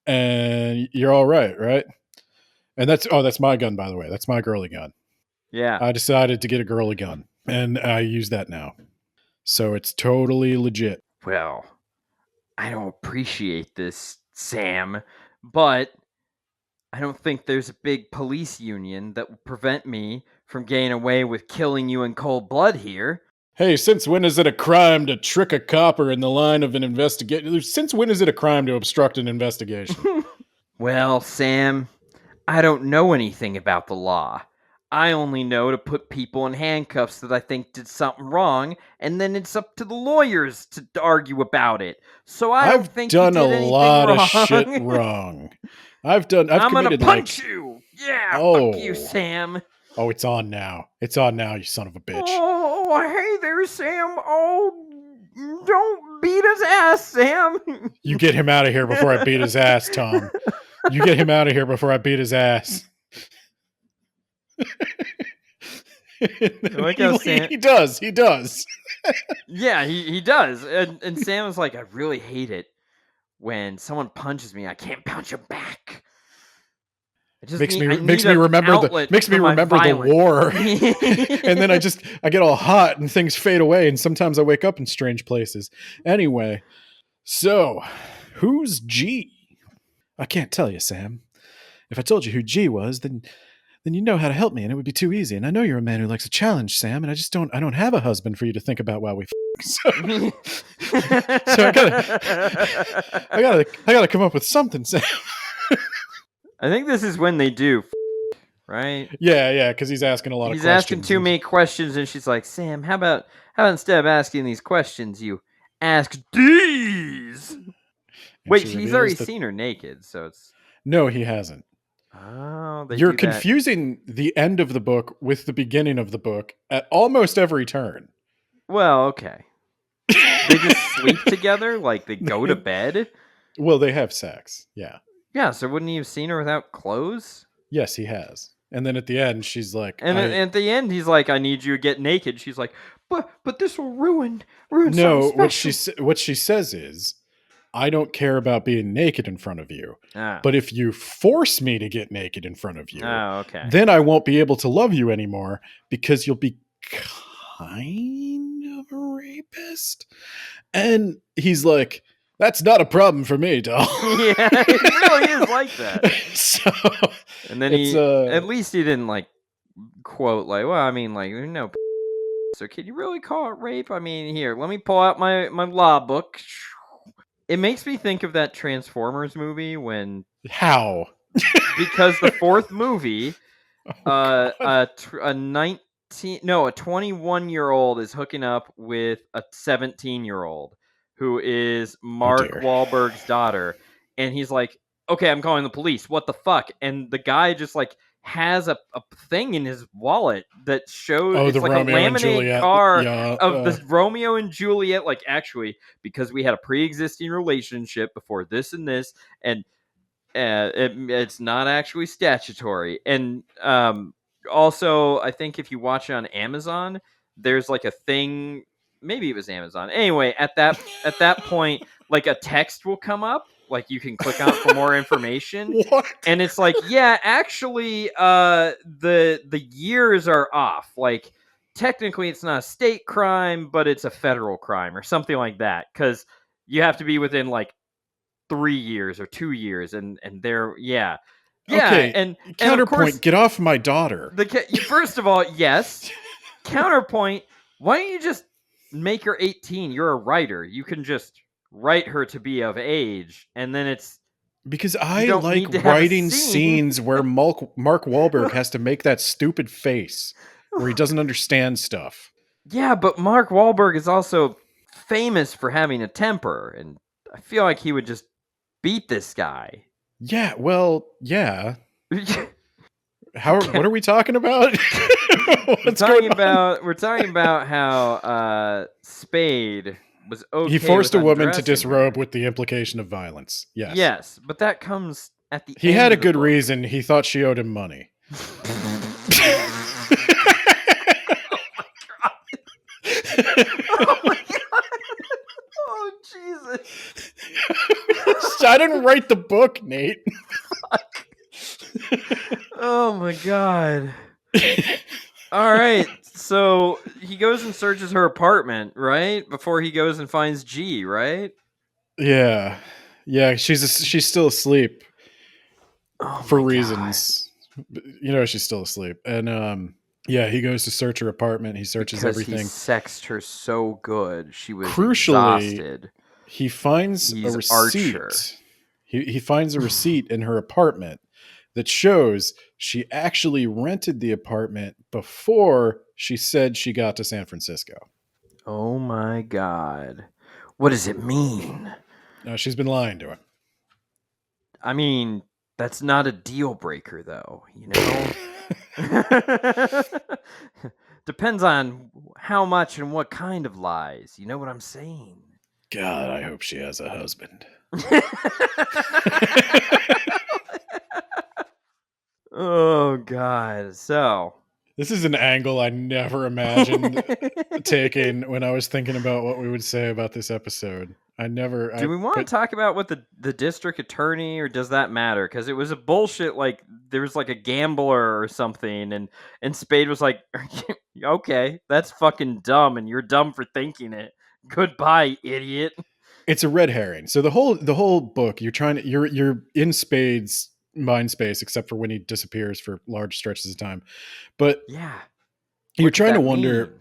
And you're all right? And that's my gun, by the way. That's my girly gun. Yeah. I decided to get a girly gun, and I use that now. So it's totally legit. Well, I don't appreciate this, Sam, but I don't think there's a big police union that will prevent me from getting away with killing you in cold blood here. Hey, since when is it a crime to trick a copper in the line of an investigation? Since when is it a crime to obstruct an investigation? Well, Sam, I don't know anything about the law. I only know to put people in handcuffs that I think did something wrong, and then it's up to the lawyers to argue about it. So I've think done you did a anything lot wrong. of shit wrong. I'm gonna committed punch you. Yeah, fuck you, Sam. Oh, it's on now. It's on now, you son of a bitch. Oh, hey there, Sam. Oh, don't beat his ass, Sam. You get him out of here before I beat his ass, Tom. You get him out of here before I beat his ass. Like how Sam... He does. Yeah, he does. And Sam was like, I really hate it when someone punches me. I can't punch him back. Makes me remember the war. And then I get all hot and things fade away, and sometimes I wake up in strange places. Anyway, so who's G? I can't tell you, Sam. If I told you who G was, then you know how to help me, and it would be too easy. And I know you're a man who likes a challenge, Sam, and I don't have a husband for you to think about while we so I gotta come up with something, Sam. I think this is when they do, right? Yeah, because he's asking a lot of questions. He's asking too many questions, and she's like, Sam, how about instead of asking these questions, you ask these? And wait, he's already seen her naked, so it's... No, he hasn't. Oh, you're confusing the end of the book with the beginning of the book at almost every turn. Well, okay. They just sleep together? Like, they go to bed? Well, they have sex, yeah. Yeah, so wouldn't he have seen her without clothes? Yes, he has. And then at the end, she's like... And at the end, he's like, I need you to get naked. She's like, but this will ruin No, something special. what she says is, I don't care about being naked in front of you. But if you force me to get naked in front of you, then I won't be able to love you anymore because you'll be kind I'm a rapist. And he's like, that's not a problem for me, doll. Yeah, it really is like that. So, and then at least he didn't like quote like, well, I mean, like, there's no. So can you really call it rape? I mean, here, let me pull out my law book. It makes me think of that Transformers movie when how because the fourth movie, a 21-year-old is hooking up with a 17-year-old who is Mark Wahlberg's daughter, and he's like, "Okay, I'm calling the police. What the fuck?" And the guy just like has a thing in his wallet that shows it's like Romeo a laminated car of the Romeo and Juliet. Like, actually, because we had a pre-existing relationship before this and this, and it's not actually statutory. And also, I think if you watch it on Amazon, there's like a thing. Maybe it was Amazon. Anyway, at that point, like a text will come up. Like you can click on it for more information. What? And it's like, yeah, actually, the years are off. Like technically, it's not a state crime, but it's a federal crime or something like that. Because you have to be within like 3 years or 2 years, and they're okay. And counterpoint, of course, get off my daughter. First of all, yes. Counterpoint, why don't you just make her 18? You're a writer. You can just write her to be of age, and then it's because I like writing scenes where Mark Wahlberg has to make that stupid face where he doesn't understand stuff. Yeah, but Mark Wahlberg is also famous for having a temper, and I feel like he would just beat this guy. Yeah, well, yeah. What are we talking about? We're talking about how Spade was okay. He forced a woman to disrobe with the implication of violence. Yes. Yes, but that comes at the end. He had a good reason. He thought she owed him money. Oh my god. Oh Jesus. I didn't write the book, Nate. Fuck. Oh my god. All right. So he goes and searches her apartment, right? Before he goes and finds G, right? Yeah. Yeah, she's still asleep. For reasons. You know, she's still asleep. And yeah, he goes to search her apartment. He searches everything. He sexed her so good. She was crucially exhausted. He finds a receipt. Archer. He finds a receipt in her apartment that shows she actually rented the apartment before she said she got to San Francisco. Oh my god. What does it mean? No, she's been lying to him. I mean, that's not a deal breaker though, you know? Depends on how much and what kind of lies. You know what I'm saying? God, I hope she has a husband. Oh God. So this is an angle I never imagined taking when I was thinking about what we would say about this episode. Do we want to talk about what the district attorney, or does that matter? Because it was a bullshit, like there was like a gambler or something, and Spade was like, okay, that's fucking dumb, and you're dumb for thinking it. Goodbye, idiot. It's a red herring. So the whole book, you're in Spade's mind space, except for when he disappears for large stretches of time. But yeah, you're trying to wonder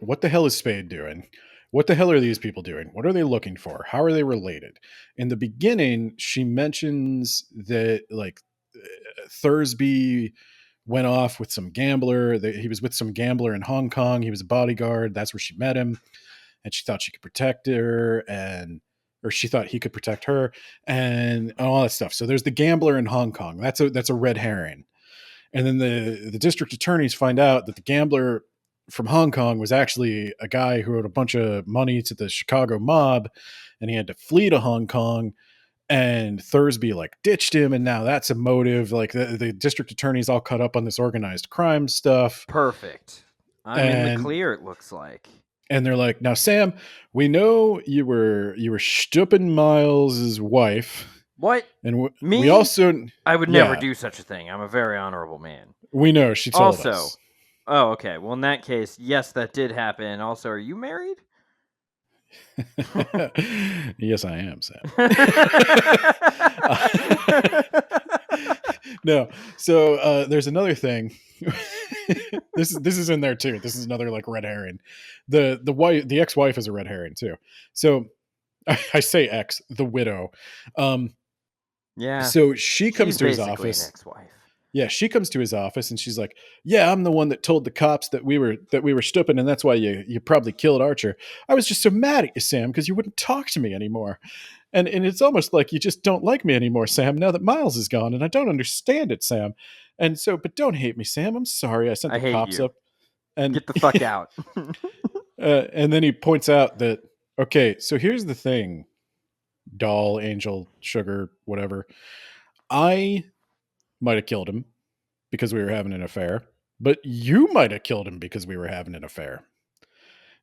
what the hell is Spade doing? What the hell are these people doing? What are they looking for? How are they related? In the beginning, she mentions that like Thursby went off with some gambler. He was with some gambler in Hong Kong. He was a bodyguard. That's where she met him. And she thought she could protect her, or she thought he could protect her, and all that stuff. So there's the gambler in Hong Kong. That's a red herring. And then the district attorneys find out that the gambler from Hong Kong was actually a guy who owed a bunch of money to the Chicago mob, and he had to flee to Hong Kong, and Thursby like ditched him, and now that's a motive. Like the district attorney's all caught up on this organized crime stuff. Perfect. I'm in the clear, it looks like. And they're like, now Sam, we know you were Stuppen Miles' wife. What? And me? We also I would never do such a thing. I'm a very honorable man. We know, she told us. Oh, okay. Well, in that case, yes, that did happen. Also, are you married? Yes, I am, Sam. No. So there's another thing. This is in there too. This is another like red herring. The ex-wife is a red herring too. So I say ex, the widow. Yeah. So she comes She's to his basically office. an ex-wife. Yeah, she comes to his office and she's like, "Yeah, I'm the one that told the cops that we were stooping, and that's why you probably killed Archer. I was just so mad at you, Sam, because you wouldn't talk to me anymore. And it's almost like you just don't like me anymore, Sam, now that Miles is gone, and I don't understand it, Sam. And so, but don't hate me, Sam. I'm sorry. I sent I the hate cops you. up." And Get the fuck out. and then he points out that, okay, so here's the thing, doll, angel, sugar, whatever. I might have killed him because we were having an affair, but you might have killed him because we were having an affair.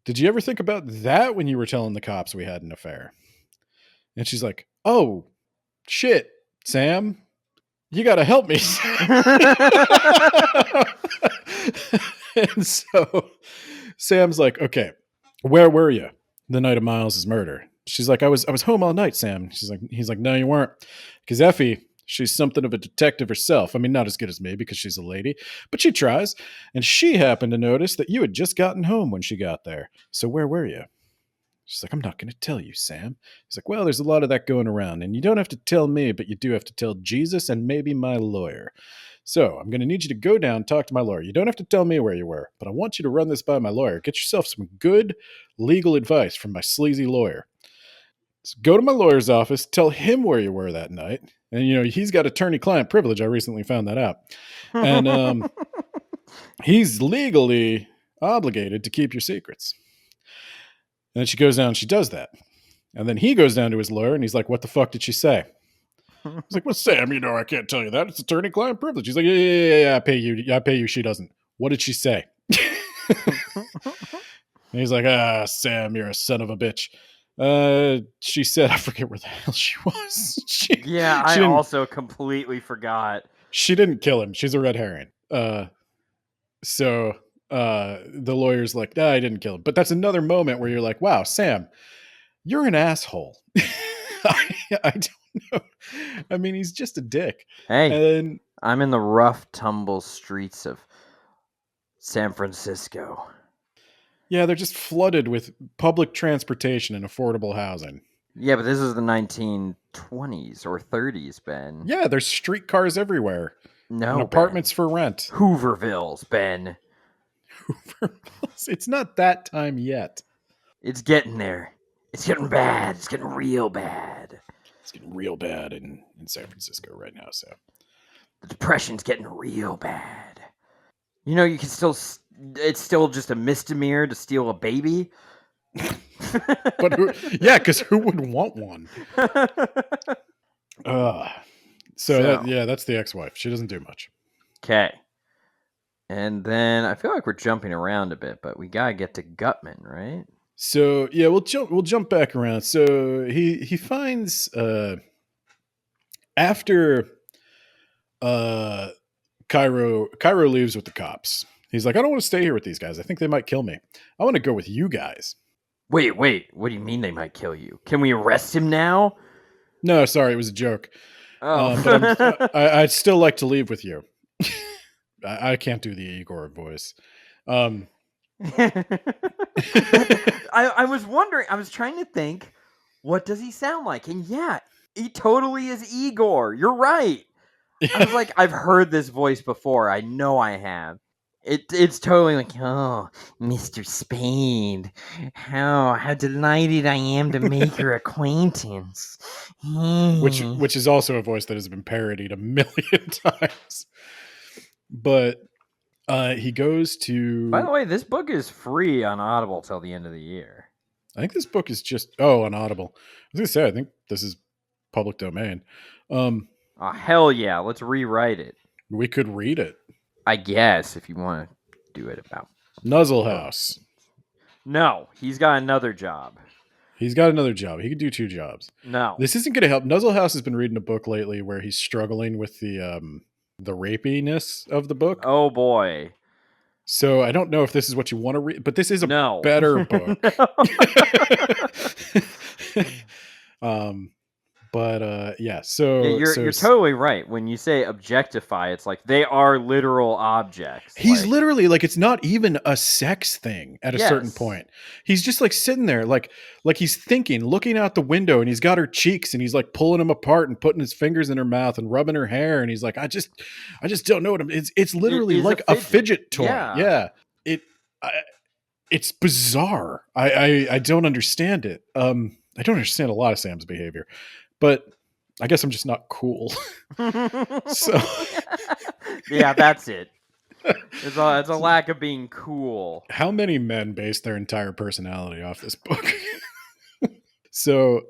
Did you ever think about that when you were telling the cops we had an affair? And she's like, "Oh, shit, Sam, you got to help me." And so Sam's like, "Okay, where were you the night of Miles's murder?" She's like, I was home all night, Sam." He's like, "No, you weren't. Because Effie, she's something of a detective herself. I mean, not as good as me because she's a lady, but she tries. And she happened to notice that you had just gotten home when she got there. So where were you?" She's like, "I'm not going to tell you, Sam." He's like, "Well, there's a lot of that going around, and you don't have to tell me, but you do have to tell Jesus and maybe my lawyer. So I'm going to need you to go down and talk to my lawyer. You don't have to tell me where you were, but I want you to run this by my lawyer. Get yourself some good legal advice from my sleazy lawyer. So go to my lawyer's office, tell him where you were that night." And, he's got attorney-client privilege. I recently found that out. And he's legally obligated to keep your secrets. And then she goes down and she does that. And then he goes down to his lawyer and he's like, "What the fuck did she say?" He's like, "Well, Sam, I can't tell you that. It's attorney-client privilege." He's like, Yeah, I pay you. I pay you. She doesn't. What did she say?" And he's like, "Sam, you're a son of a bitch. She said," I forget where the hell she was. Yeah, I also completely forgot. She didn't kill him. She's a red herring. So the lawyer's like, "Nah, I didn't kill him." But that's another moment where you're like, wow, Sam, you're an asshole. I don't know. I mean, he's just a dick. Hey, And I'm in the rough, tumble streets of San Francisco. yeah, they're just flooded with public transportation and affordable housing. Yeah, but this is the 1920s or 30s, Ben. Yeah, there's streetcars everywhere. No, and apartments for rent. Hoovervilles, Ben. It's not that time yet. It's getting there. It's getting bad. It's getting real bad. It's getting real bad in San Francisco right now, so. The depression's getting real bad. You can still... It's still just a misdemeanor to steal a baby. But because who would want one? That's the ex-wife. She doesn't do much. Okay. And then I feel like we're jumping around a bit, but we gotta get to Gutman, right? So yeah, we'll jump back around. So he finds after Cairo leaves with the cops. He's like, "I don't want to stay here with these guys. I think they might kill me. I want to go with you guys." Wait. What do you mean they might kill you? Can we arrest him now? No, sorry, it was a joke. Oh. But I'd still like to leave with you. I can't do the Igor voice. I was wondering. I was trying to think, what does he sound like? And yeah, he totally is Igor. You're right. I was like, I've heard this voice before. I know I have. It's totally like, "Oh, Mr. Spade, how delighted I am to make your acquaintance." Which is also a voice that has been parodied a million times. But he goes to... By the way, this book is free on Audible till the end of the year. I think this book is just... on Audible. I was going to say, I think this is public domain. Oh, hell yeah. Let's rewrite it. We could read it. I guess, if you want to do it about... Nuzzle House. No, he's got another job. He's got another job. He could do two jobs. No. This isn't going to help. Nuzzle House has been reading a book lately where he's struggling with the rapiness of the book. Oh, boy. So I don't know if this is what you want to read, but this is a No. better book. Yeah. So Yeah, you're totally right. When you say objectify, it's like they are literal objects. He's like, literally like, it's not even a sex thing at a certain Yes. point. He's just like sitting there, like he's thinking, looking out the window, and he's got her cheeks, and he's like pulling them apart and putting his fingers in her mouth and rubbing her hair, and he's like, I just don't know what it's literally is like a a fidget. fidget toy. Yeah. It's bizarre. I don't understand it. I don't understand a lot of Sam's behavior, but I guess I'm just not cool. So yeah, that's it. It's a lack of being cool. how many men base their entire personality off this book? So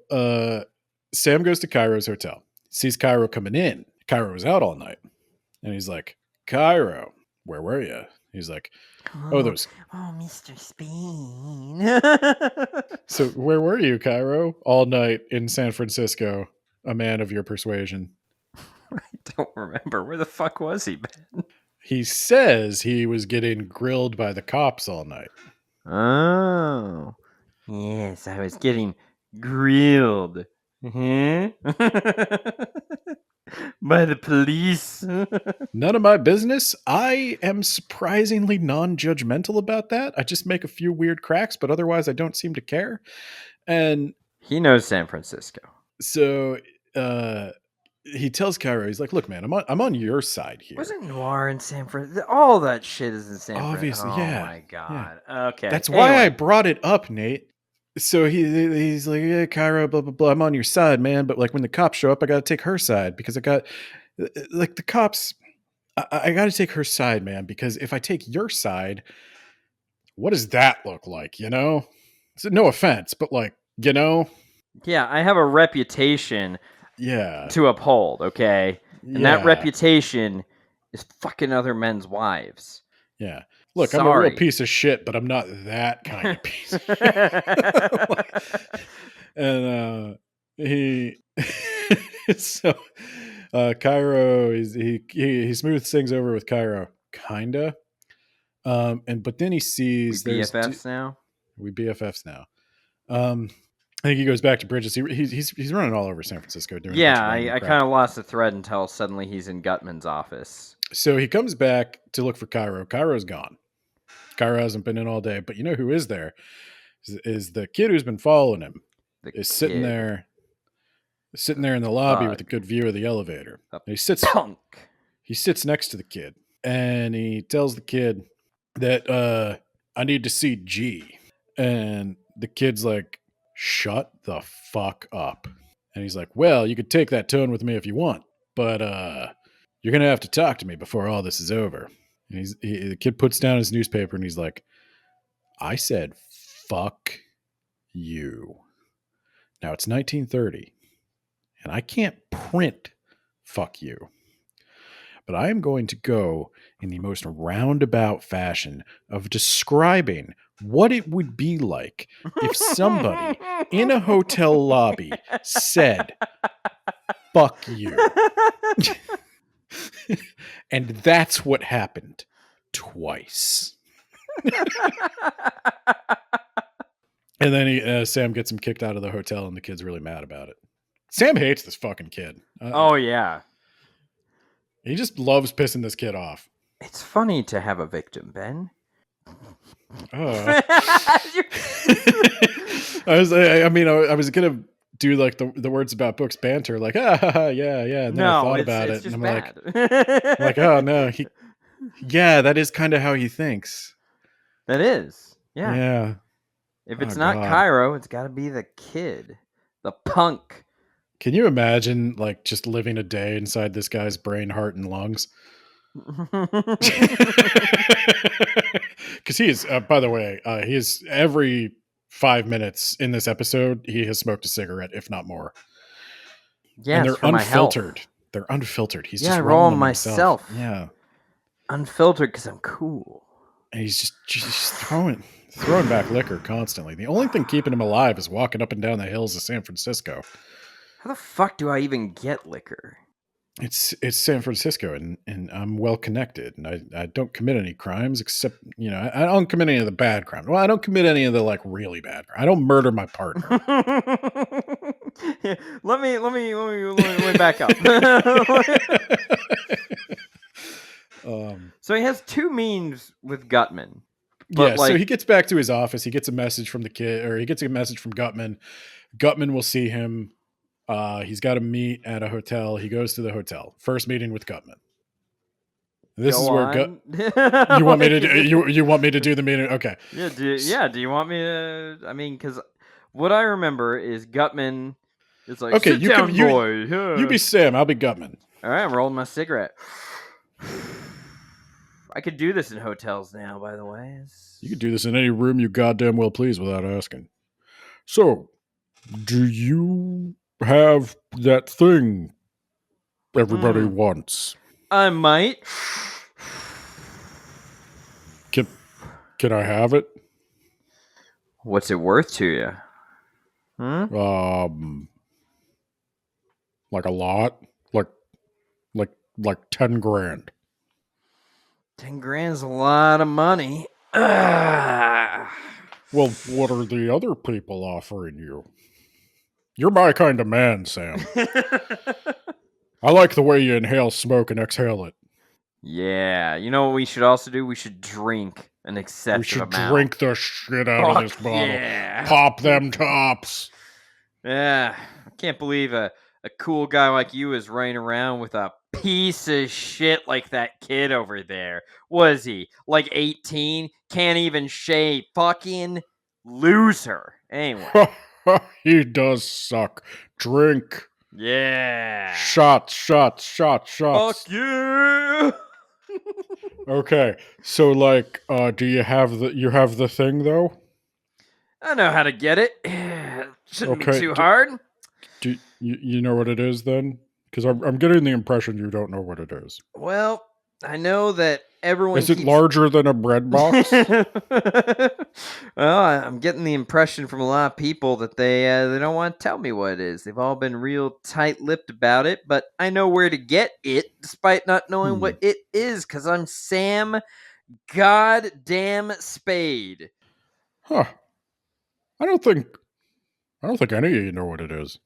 Sam goes to Cairo's hotel, sees Cairo coming in. Cairo was out all night, and he's like, Cairo, where were you? He's like, those. Oh, Mr. Spade. So where were you, Cairo? All night in San Francisco, a man of your persuasion. I don't remember. Where the fuck was he, Ben? He says he was getting grilled by the cops all night. Oh. Yes, I was getting grilled. Huh? By the police. None of my business. I am surprisingly non-judgmental about that. I just make a few weird cracks, but otherwise I don't seem to care. And he knows San Francisco. So he tells Cairo, he's like, look, man, I'm on your side here. Wasn't noir in San Francisco? All that shit is in San Francisco. Obviously, yeah. Oh my god. Yeah. Okay. That's why I brought it up, Nate. So he's like, yeah, Cairo, blah, blah, blah. I'm on your side, man. But like when the cops show up, I got to take her side because I got like the cops. I got to take her side, man, because if I take your side, what does that look like? You know, so, no offense, but like, you know, yeah, I have a reputation to uphold. Okay. And that reputation is fucking other men's wives. Yeah. Look, I'm a real piece of shit, but I'm not that kind of piece of shit. And so Cairo he smooths things over with Cairo, kinda. But then he sees we BFFs now. We BFFs now. I think he goes back to Bridget. He's running all over San Francisco doing. Yeah, I kind of lost the thread until suddenly he's in Gutman's office. So he comes back to look for Cairo. Cairo's gone. Cairo hasn't been in all day, but you know who is there? Is the kid who's been following him. Sitting there in the lobby with a good view of the elevator. He sits next to the kid, and he tells the kid that I need to see G. And the kid's like, shut the fuck up. And he's like, well, you could take that tone with me if you want, but you're going to have to talk to me before all this is over. And the kid puts down his newspaper and he's like, I said, fuck you. Now it's 1930 and I can't print fuck you, but I am going to go in the most roundabout fashion of describing what it would be like if somebody in a hotel lobby said, fuck you. And that's what happened twice. And then Sam gets him kicked out of the hotel, and the kid's really mad about it. Sam hates this fucking kid. Oh, yeah. He just loves pissing this kid off. It's funny to have a victim, Ben. I was gonna do like the words about books banter, like yeah. And then I thought about it, and I'm like, oh no, that is kind of how he thinks. That is, yeah. Yeah. If it's not Cairo, it's got to be the kid, the punk. Can you imagine like just living a day inside this guy's brain, heart, and lungs? Because he is, by the way, he is every 5 minutes in this episode, he has smoked a cigarette, if not more. Yeah, and they're unfiltered. They're unfiltered. He's just rolling myself. Yeah, unfiltered because I'm cool. And he's just throwing back liquor constantly. The only thing keeping him alive is walking up and down the hills of San Francisco. How the fuck do I even get liquor? It's San Francisco, and I'm well connected, and I don't commit any crimes except I don't commit any of the bad crimes. Well, I don't commit any of the like really bad. I don't murder my partner. Yeah, let me back up. So he has two meetings with Gutman. Yeah, so he gets back to his office. He gets a message from the kid, or he gets a message from Gutman. Gutman will see him. He's got to meet at a hotel. He goes to the hotel. First meeting with Gutman. This is where you want me to you want me to do the meeting? Okay. Yeah. Do you want me to? I mean, because what I remember is Gutman is like, okay, sit down, boy. You be Sam. I'll be Gutman. All right, I'm rolling my cigarette. I could do this in hotels now, by the way. You could do this in any room you goddamn well please without asking. So, do you have that thing everybody wants? I might. Can I have it? What's it worth to you? Like a lot, like 10 grand. 10 grand's a lot of money. Well, what are the other people offering you? You're my kind of man, Sam. I like the way you inhale smoke and exhale it. Yeah, you know what we should also do? We should drink an excessive amount. We should drink the shit out of this bottle. Yeah. Pop them tops. Yeah, I can't believe a cool guy like you is running around with a piece of shit like that kid over there. Was he? Like 18? Can't even shave. Fucking loser. Anyway. He does suck. Drink. Yeah. Shots. Fuck yeah. Okay, so like, do you have the thing though? I know how to get it. Shouldn't be too hard. Do you know what it is then? Because I'm getting the impression you don't know what it is. Well, I know that everyone. Is it larger than a bread box? Well, I'm getting the impression from a lot of people that they don't want to tell me what it is. They've all been real tight-lipped about it, but I know where to get it, despite not knowing what it is, because I'm Sam goddamn Spade. Huh. I don't think any of you know what it is.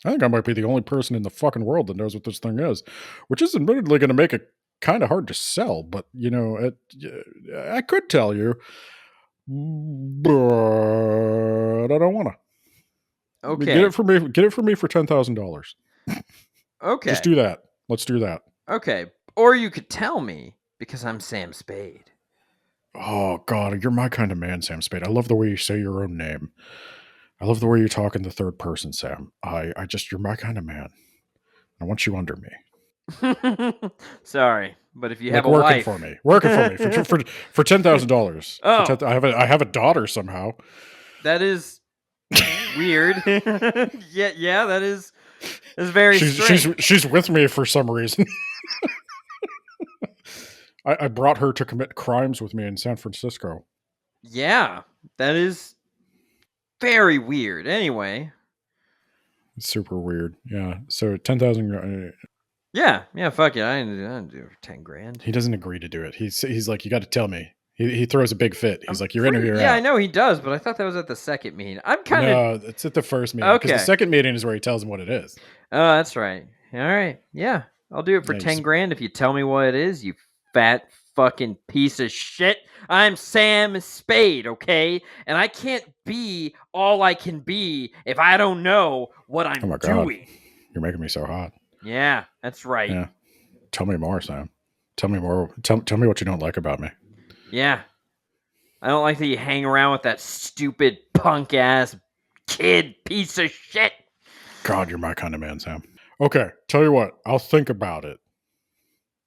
I think I might be the only person in the fucking world that knows what this thing is, which is admittedly going to make it kind of hard to sell, but I could tell you, but I don't want to. Okay. Get it for me for $10,000. Okay. Just do that. Let's do that. Okay. Or you could tell me, because I'm Sam Spade. Oh, God, you're my kind of man, Sam Spade. I love the way you say your own name. I love the way you talk in the third person, Sam. You're my kind of man. I want you under me. Sorry, but if you have working for me for $10,000. Oh. I have a daughter somehow. That is weird. yeah, that is very strange. She's with me for some reason. I brought her to commit crimes with me in San Francisco. Yeah, that is very weird. Anyway, it's super weird. Yeah. So 10,000. Yeah. Fuck it. I didn't do it for 10 grand. He doesn't agree to do it. He's like, you got to tell me. He throws a big fit. He's like, you're in or you're out. Yeah, I know he does, but I thought that was at the second meeting. No, it's at the first meeting. Okay. Because the second meeting is where he tells him what it is. Oh, that's right. All right. Yeah, I'll do it for 10 grand if you tell me what it is. You fat fucking piece of shit. I'm Sam Spade, okay? And I can't be all I can be if I don't know what I'm doing. You're making me so hot. Yeah, that's right. Yeah. Tell me more, Sam. Tell me more. Tell me what you don't like about me. Yeah. I don't like that you hang around with that stupid punk ass kid piece of shit. God, you're my kind of man, Sam. Okay, tell you what. I'll think about it.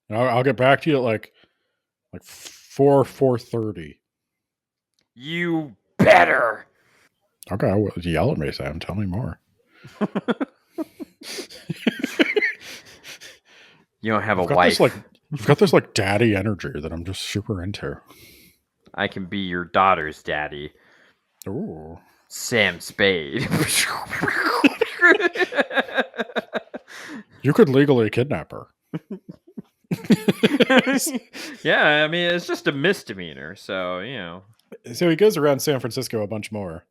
I'll get back to you at like 4:30. You better. Okay, well, yell at me, Sam. Tell me more. You don't have a wife. You've got this like daddy energy that I'm just super into. I can be your daughter's daddy. Ooh. Sam Spade. You could legally kidnap her. Yeah, I mean, it's just a misdemeanor, so, So he goes around San Francisco a bunch more.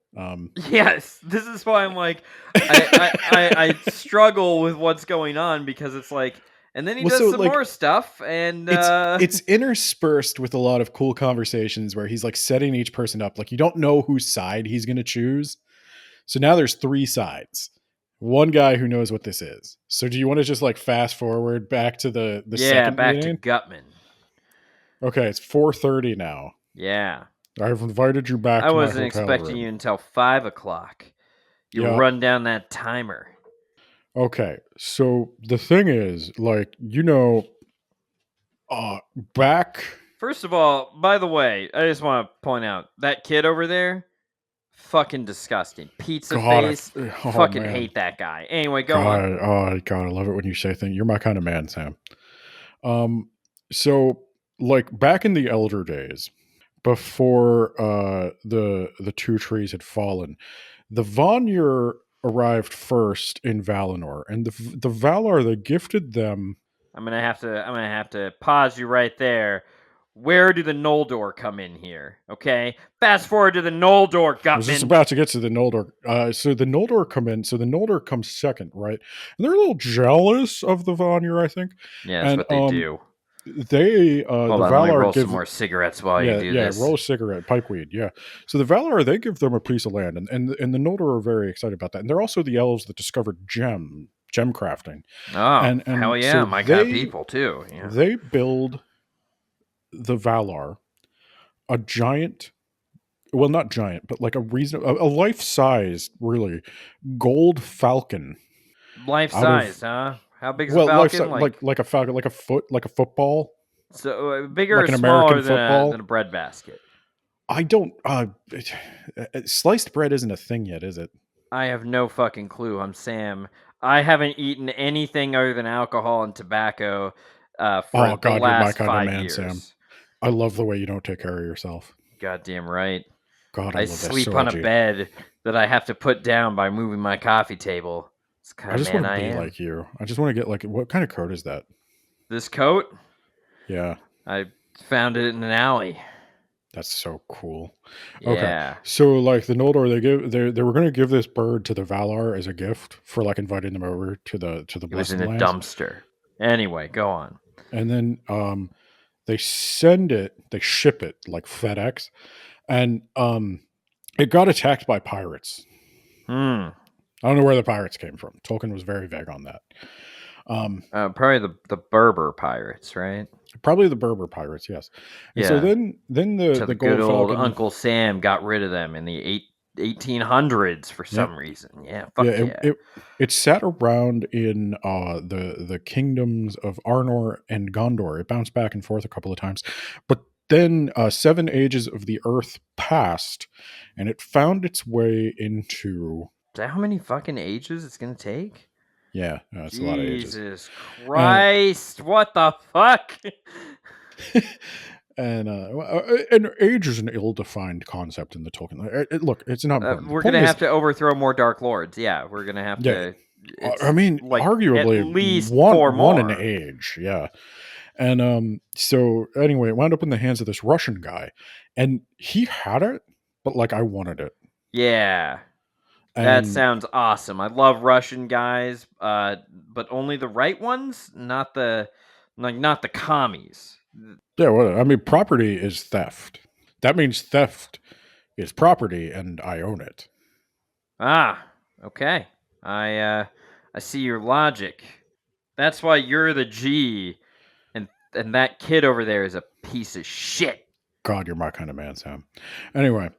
Yes, this is why I'm like, I struggle with what's going on, because it's like, and then he does some more stuff, and it's interspersed with a lot of cool conversations where he's like setting each person up. Like, you don't know whose side he's going to choose. So now there's 3 sides. One guy who knows what this is. So do you want to just like fast forward back to the second back meeting? to Gutman. Okay, it's 4:30 now. Yeah. I've invited you back. I to wasn't my hotel expecting room. you until 5 o'clock. You Yeah. run down that timer. Okay, so the thing is, like, back. First of all, by the way, I just want to point out that kid over there, fucking disgusting. Pizza face. Fucking man. hate that guy. Anyway, go on. Oh God, I love it when you say things. You're my kind of man, Sam. So like back in the elder days, before the 2 trees had fallen, the Vanir arrived first in Valinor, and the Valar, they gifted them. I'm gonna have to pause you right there. Where do the Noldor come in here? Okay, fast forward to the Noldor, Gutman. I was just about to get to the Noldor. So the Noldor come in. So the Noldor comes second, right? And they're a little jealous of the Vanir, I think. Yeah, that's what they do. They Hold the on, Valar let me roll give some more cigarettes while you do this. roll a cigarette, pipeweed, yeah. So the Valar, they give them a piece of land, and the Noldor are very excited about that. And they're also the elves that discovered gem crafting. Oh, and hell yeah, so my god, people too. Yeah. They build the Valar a giant, well, not giant, but like a life-sized, really, gold falcon. Life-size, huh? How big is Well, a falcon? like a falcon, like a football. So bigger like or an smaller American football? than a bread basket? I don't. Sliced bread isn't a thing yet, is it? I have no fucking clue. I'm Sam. I haven't eaten anything other than alcohol and tobacco for Oh the God, you're my last kind of 5 man, years. Sam. I love the way you don't take care of yourself. Goddamn right. God, I love that sleep so on a much. bed that I have to put down by moving my coffee table. It's the kind I of just man want I to be am. like you. I just want to get like, what kind of coat is that? This coat, Yeah, I found it in an alley. that's so cool. Yeah. Okay, so like the Noldor, they were going to give this bird to the Valar as a gift for like inviting them over to the It was Blessed in a Lands. dumpster. Anyway, go on. And then they ship it like FedEx, and it got attacked by pirates. I don't know where the pirates came from. Tolkien was very vague on that. Probably the Berber pirates, right? Probably the Berber pirates, yes. And Yeah. so then So the good gold old falcon, Uncle Sam got rid of them in the 1800s for some reason. Yeah, fuck yeah. It sat around in the kingdoms of Arnor and Gondor. It bounced back and forth a couple of times, but then 7 ages of the earth passed, and it found its way into. Is that how many fucking ages it's gonna take? Yeah, it's a lot of ages. Jesus Christ! What the fuck? And age is an ill-defined concept in the Tolkien. Look, it's not. We're gonna have to overthrow more Dark Lords. Yeah, we're gonna have to. I mean, like, arguably, at least one 4 more. an age. Yeah. And so anyway, it wound up in the hands of this Russian guy, and he had it, but like I wanted it. Yeah. That And sounds awesome. I love Russian guys, but only the right ones, not the commies. yeah, well, I mean, property is theft. That means theft is property, and I own it. Ah, okay. I see your logic. That's why you're the G, and that kid over there is a piece of shit. God, you're my kind of man, Sam. Anyway,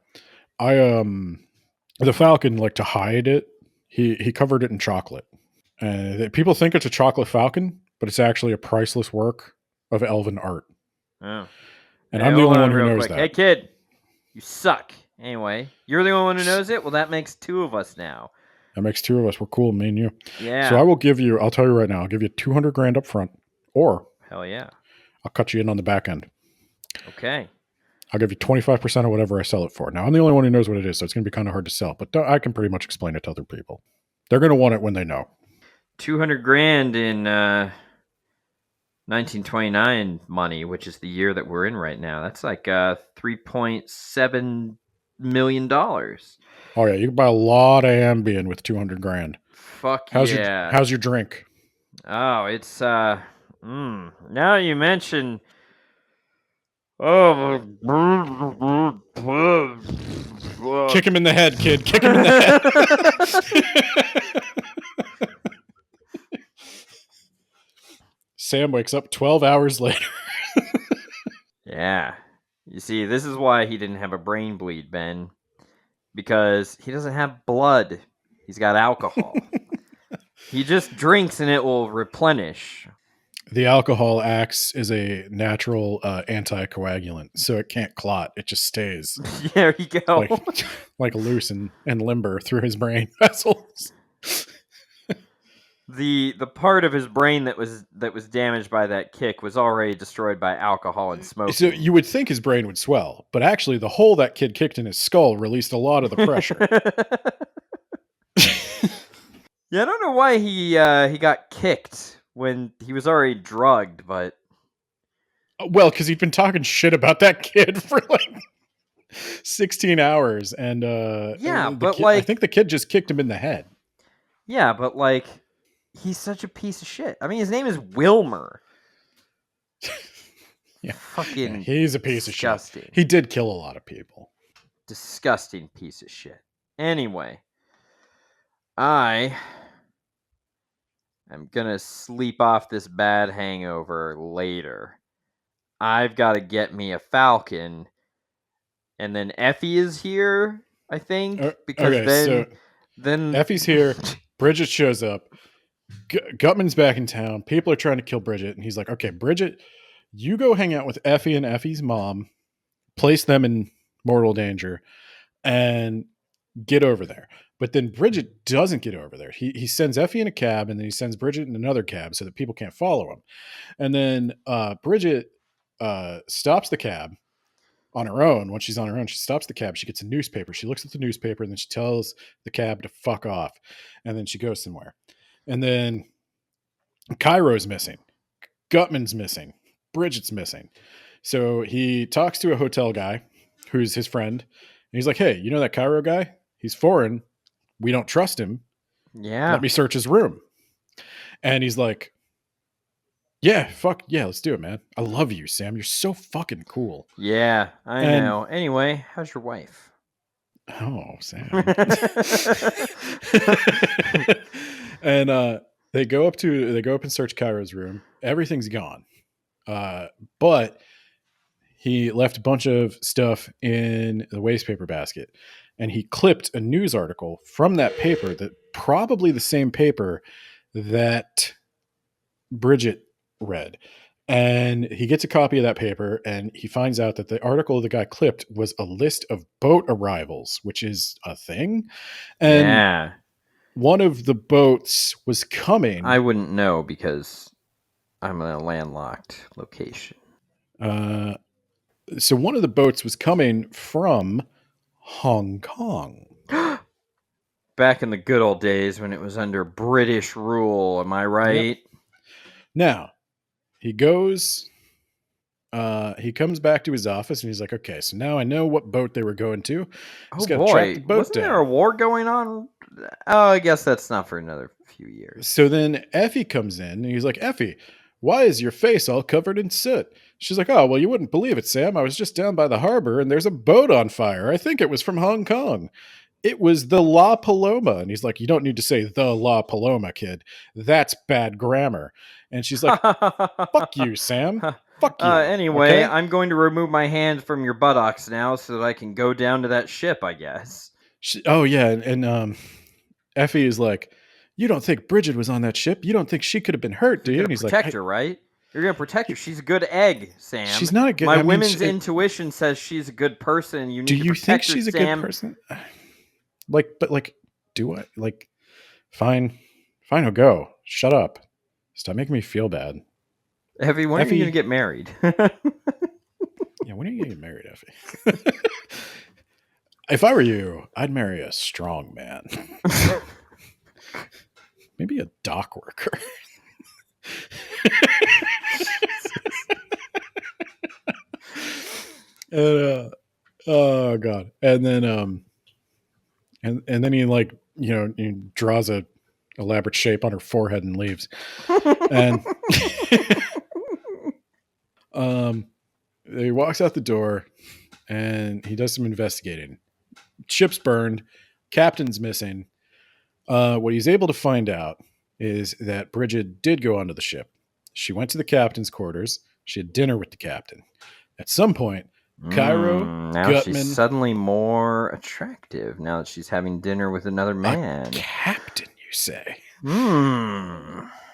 the Falcon, like to hide it, he covered it in chocolate. People think it's a chocolate falcon, but it's actually a priceless work of elven art. Oh. And I'm the only one who real knows quick. that. Hey, kid, you suck. Anyway, you're the only one who knows it? Well, that makes 2 of us now. That makes 2 of us. We're cool, me and you. Yeah. So I'll tell you right now, I'll give you $200,000 up front, or Hell yeah. I'll cut you in on the back end. Okay. I'll give you 25% of whatever I sell it for. Now, I'm the only one who knows what it is, so it's going to be kind of hard to sell, but I can pretty much explain it to other people. They're going to want it when they know. $200,000 in 1929 money, which is the year that we're in right now. That's like $3.7 million. Oh yeah, you can buy a lot of Ambien with $200,000. Fuck How's yeah. how's your drink? Oh, it's now you mention. Oh, Kick him in the head, kid. Kick him in the head. Sam wakes up 12 hours later. Yeah. You see, this is why he didn't have a brain bleed, Ben. Because he doesn't have blood. He's got alcohol. He just drinks and it will replenish. The alcohol acts as a natural anticoagulant, so it can't clot. It just stays There you go. like loose and limber through his brain vessels. The part of his brain that was damaged by that kick was already destroyed by alcohol and smoking. So you would think his brain would swell, but actually the hole that kid kicked in his skull released a lot of the pressure. Yeah, I don't know why he got kicked when he was already drugged, but well, because he'd been talking shit about that kid for like 16 hours, and yeah, but I think the kid just kicked him in the head. Yeah, but like, he's such a piece of shit. I mean, his name is Wilmer. Yeah, fucking. Yeah, he's a piece disgusting. of shit. He did kill a lot of people. Disgusting piece of shit. Anyway, I am gonna sleep off this bad hangover later. I've got to get me a Falcon, and then Effie is here, I think, because then Effie's here. Bridget shows up. Gutman's back in town. People are trying to kill Bridget, and he's like, "Okay, Bridget, you go hang out with Effie and Effie's mom, place them in mortal danger, and get over there." But then Bridget doesn't get over there. He sends Effie in a cab, and then he sends Bridget in another cab so that people can't follow him. And then Bridget stops the cab on her own. When she's on her own, she stops the cab. She gets a newspaper. She looks at the newspaper, and then she tells the cab to fuck off. And then she goes somewhere. And then Cairo's missing. Gutman's missing. Bridget's missing. So he talks to a hotel guy who's his friend. And he's like, "Hey, you know that Cairo guy? He's foreign. We don't trust him. Yeah. Let me search his room." And he's like, "Yeah, fuck yeah, let's do it, man. I love you, Sam. You're so fucking cool." Yeah, I know. Anyway, how's your wife? Oh, Sam. And they go up and search Cairo's room. Everything's gone. But he left a bunch of stuff in the wastepaper basket. And he clipped a news article from that paper, that probably the same paper that Bridget read. And he gets a copy of that paper, and he finds out that the article the guy clipped was a list of boat arrivals, which is a thing. And one of the boats was coming. I wouldn't know because I'm in a landlocked location. So one of the boats was coming from Hong Kong. Back in the good old days when it was under British rule, am I right? Yep. Now, he goes, he comes back to his office, and he's like, "Okay, so now I know what boat they were going to. Oh boy, wasn't there a war going on? Oh, I guess that's not for another few years." So then Effie comes in, and he's like, "Effie, why is your face all covered in soot?" She's like, "Oh, well, you wouldn't believe it, Sam. I was just down by the harbor, and there's a boat on fire. I think it was from Hong Kong. It was the La Paloma." And he's like, "You don't need to say the La Paloma, kid. That's bad grammar." And she's like, "Fuck you, Sam. Fuck you." Anyway, okay? I'm going to remove my hand from your buttocks now so that I can go down to that ship, I guess. Oh, yeah. And Effie is like, "You don't think Bridget was on that ship? You don't think she could have been hurt, do you?" And he's like, protect her, right? You're going to protect her. She's a good egg, Sam. She's not a good... My women's intuition says she's a good person. You need to protect her, she's a Sam. good person? Do I? Like, fine, I'll go. Shut up. Stop making me feel bad. Effie, when are you going to get married? Yeah, when are you going to get married, Effie? If I were you, I'd marry a strong man. maybe a dock worker. And, oh god. And then and then he like, he draws a elaborate shape on her forehead and leaves. And he walks out the door and he does some investigating. Ship's burned, captain's missing. What he's able to find out is that Bridget did go onto the ship. She went to the captain's quarters. She had dinner with the captain. At some point, Cairo, now Gutman, she's suddenly more attractive now that she's having dinner with another man. Captain, you say?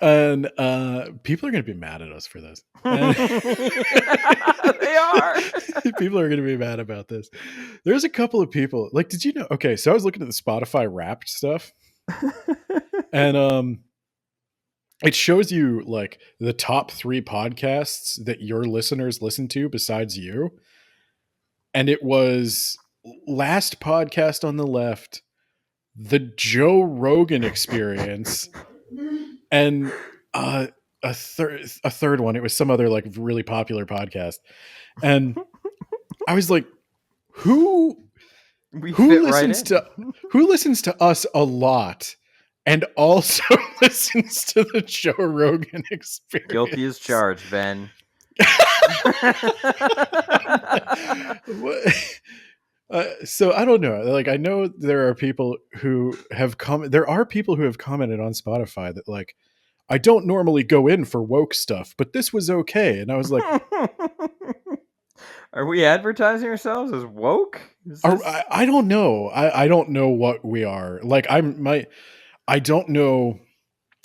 And people are going to be mad at us for this. They are. People are going to be mad about this. There's a couple of people. Like, did you know? Okay, so I was looking at the Spotify Wrapped stuff, and it shows you like the top 3 podcasts that your listeners listen to besides you. And it was last podcast on the left, the Joe Rogan Experience, and a third one. It was some other like really popular podcast. And I was like, who listens to us a lot and also listens to the Joe Rogan Experience? Guilty as charged, Ben. So I don't know. Like, I know there are people who have commented on Spotify that like, I don't normally go in for woke stuff, but this was okay. And I was like, are we advertising ourselves as woke? I don't know. I don't know what we are. Like, I don't know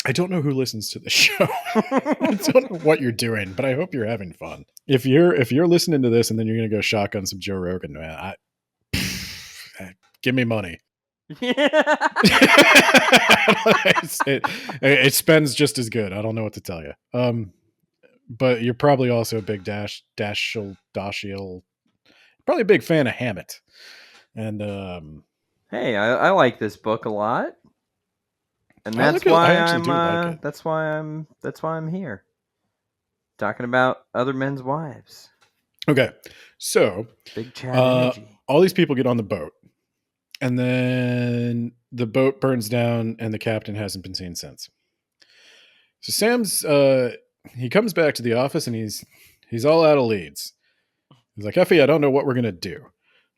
who listens to the show. I don't know what you're doing, but I hope you're having fun. If you're listening to this and then you're gonna go shotgun some Joe Rogan, man, give me money. It spends just as good. I don't know what to tell you. But you're probably also a big Dashiell, probably a big fan of Hammett. And hey, I like this book a lot. And that's why I'm here. Talking about other men's wives. Okay. So big chat energy. All these people get on the boat. And then the boat burns down and the captain hasn't been seen since. So Sam's he comes back to the office and he's all out of leads. He's like, Effie, I don't know what we're gonna do.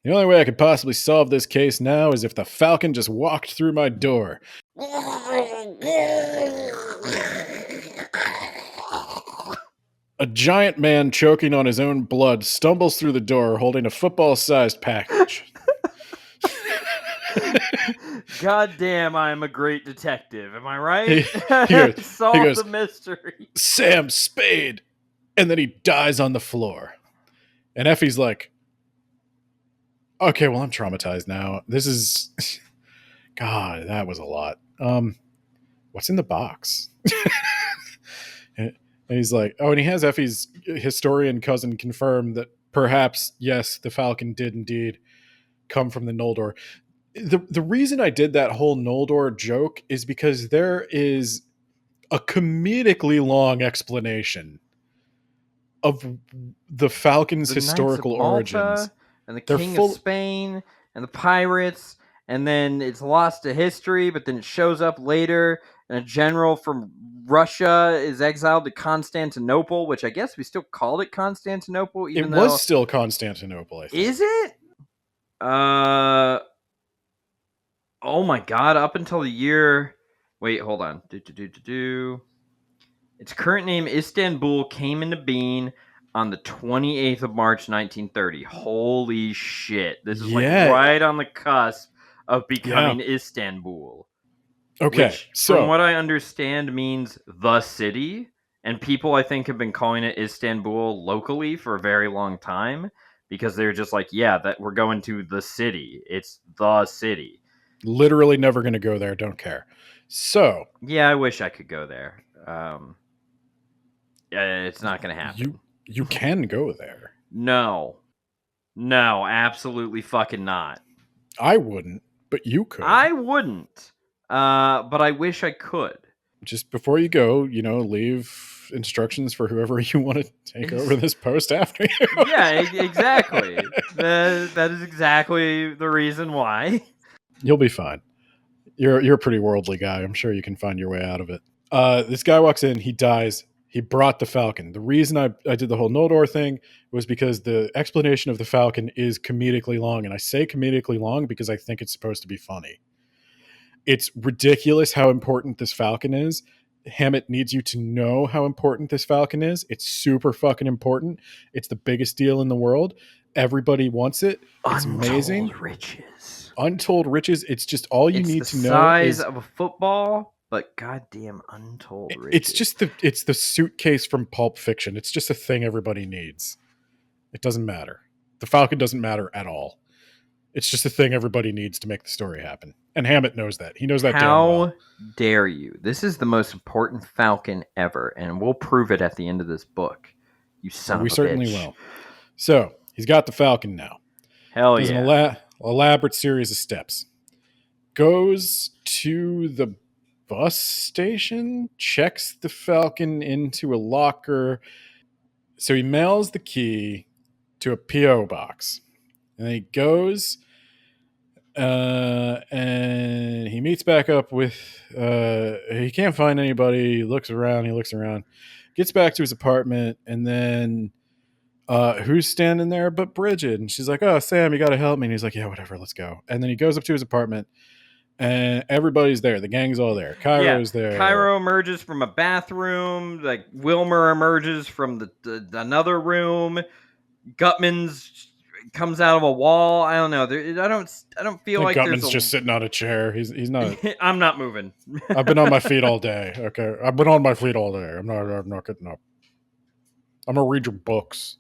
The only way I could possibly solve this case now is if the Falcon just walked through my door. A giant man choking on his own blood stumbles through the door holding a football-sized package. God damn, I am a great detective. Am I right? He goes, Solve the mystery. Sam Spade. And then he dies on the floor. And Effie's like, okay, well, I'm traumatized now. This is... God, that was a lot. What's in the box? And he's like, oh, and he has Effie's historian cousin confirm that perhaps, yes, the Falcon did indeed come from the Noldor. The reason I did that whole Noldor joke is because there is a comedically long explanation of the Falcon's historical origins. And the King of Spain and the pirates, and then it's lost to history, but then it shows up later, and a general from Russia is exiled to Constantinople, which I guess we still called it Constantinople. Even though... was still Constantinople, I think. Is it? Oh my god, up until the year... Wait, hold on. Its current name, Istanbul, came into being on the 28th of March, 1930. Holy shit. This is like right on the cusp of becoming Istanbul. Okay, which, from what I understand, means the city. And people, I think, have been calling it Istanbul locally for a very long time. Because they're just like, that we're going to the city. It's the city. Literally never going to go there. Don't care. So. Yeah, I wish I could go there. It's not going to happen. You can go there. No, absolutely fucking not. I wouldn't, but you could. I wouldn't, but I wish I could. just before you go, leave instructions for whoever you want to take over this post after you. Yeah, exactly. That is exactly the reason why. You'll be fine. You're a pretty worldly guy. I'm sure you can find your way out of it. This guy walks in. He dies. He brought the Falcon. The reason I did the whole Noldor thing was because the explanation of the Falcon is comedically long. And I say comedically long because I think it's supposed to be funny. It's ridiculous how important this Falcon is. Hammett needs you to know how important this Falcon is. It's super fucking important. It's the biggest deal in the world. Everybody wants it. It's amazing. Untold riches. Untold riches. It's just all you need to know. Size of a football, but goddamn untold riches. It's the suitcase from Pulp Fiction. It's just a thing everybody needs. It doesn't matter. The Falcon doesn't matter at all. It's just a thing everybody needs to make the story happen. And Hammett knows that. He knows that damn well. How dare you? This is the most important Falcon ever, and we'll prove it at the end of this book. You son of a bitch. We certainly will. So, he's got the Falcon now. Hell yeah. An elaborate series of steps. Goes to the bus station, checks the Falcon into a locker. So he mails the key to a P.O. box. And then he goes and he meets back up with, he can't find anybody. He looks around, gets back to his apartment, and then who's standing there but Bridget? And she's like, oh, Sam, you got to help me. And he's like, yeah, whatever, let's go. And then he goes up to his apartment, and everybody's there. The gang's all there. Cairo's there. Cairo emerges from a bathroom. Like Wilmer emerges from the another room. Gutman's comes out of a wall. I don't know. I don't feel like Gutman's just sitting on a chair. He's not. I'm not moving. I've been on my feet all day. Okay, I've been on my feet all day. I'm not getting up. I'm gonna read your books.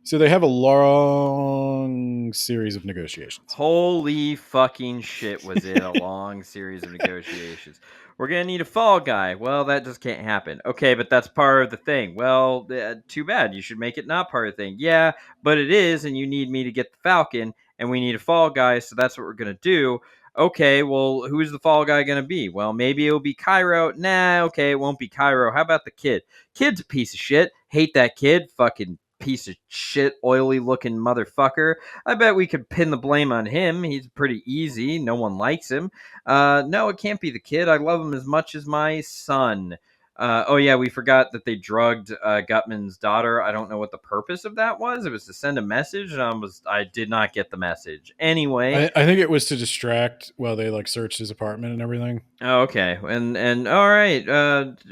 So they have a long series of negotiations. Holy fucking shit, was it a long series of negotiations. We're going to need a fall guy. Well, that just can't happen. Okay, but that's part of the thing. Well, too bad. You should make it not part of the thing. Yeah, but it is, and you need me to get the Falcon, and we need a fall guy, so that's what we're going to do. Okay, well, who's the fall guy going to be? Well, maybe it'll be Cairo. Nah, okay, it won't be Cairo. How about the kid? Kid's a piece of shit. Hate that kid. Fucking piece of shit, oily looking motherfucker. I bet we could pin the blame on him. He's pretty easy. No one likes him. No, it can't be the kid. I love him as much as my son. Oh yeah, we forgot that they drugged Gutman's daughter. I don't know what the purpose of that was. It was to send a message. I did not get the message. Anyway, I think it was to distract while they searched his apartment and everything. Oh, okay, and all right.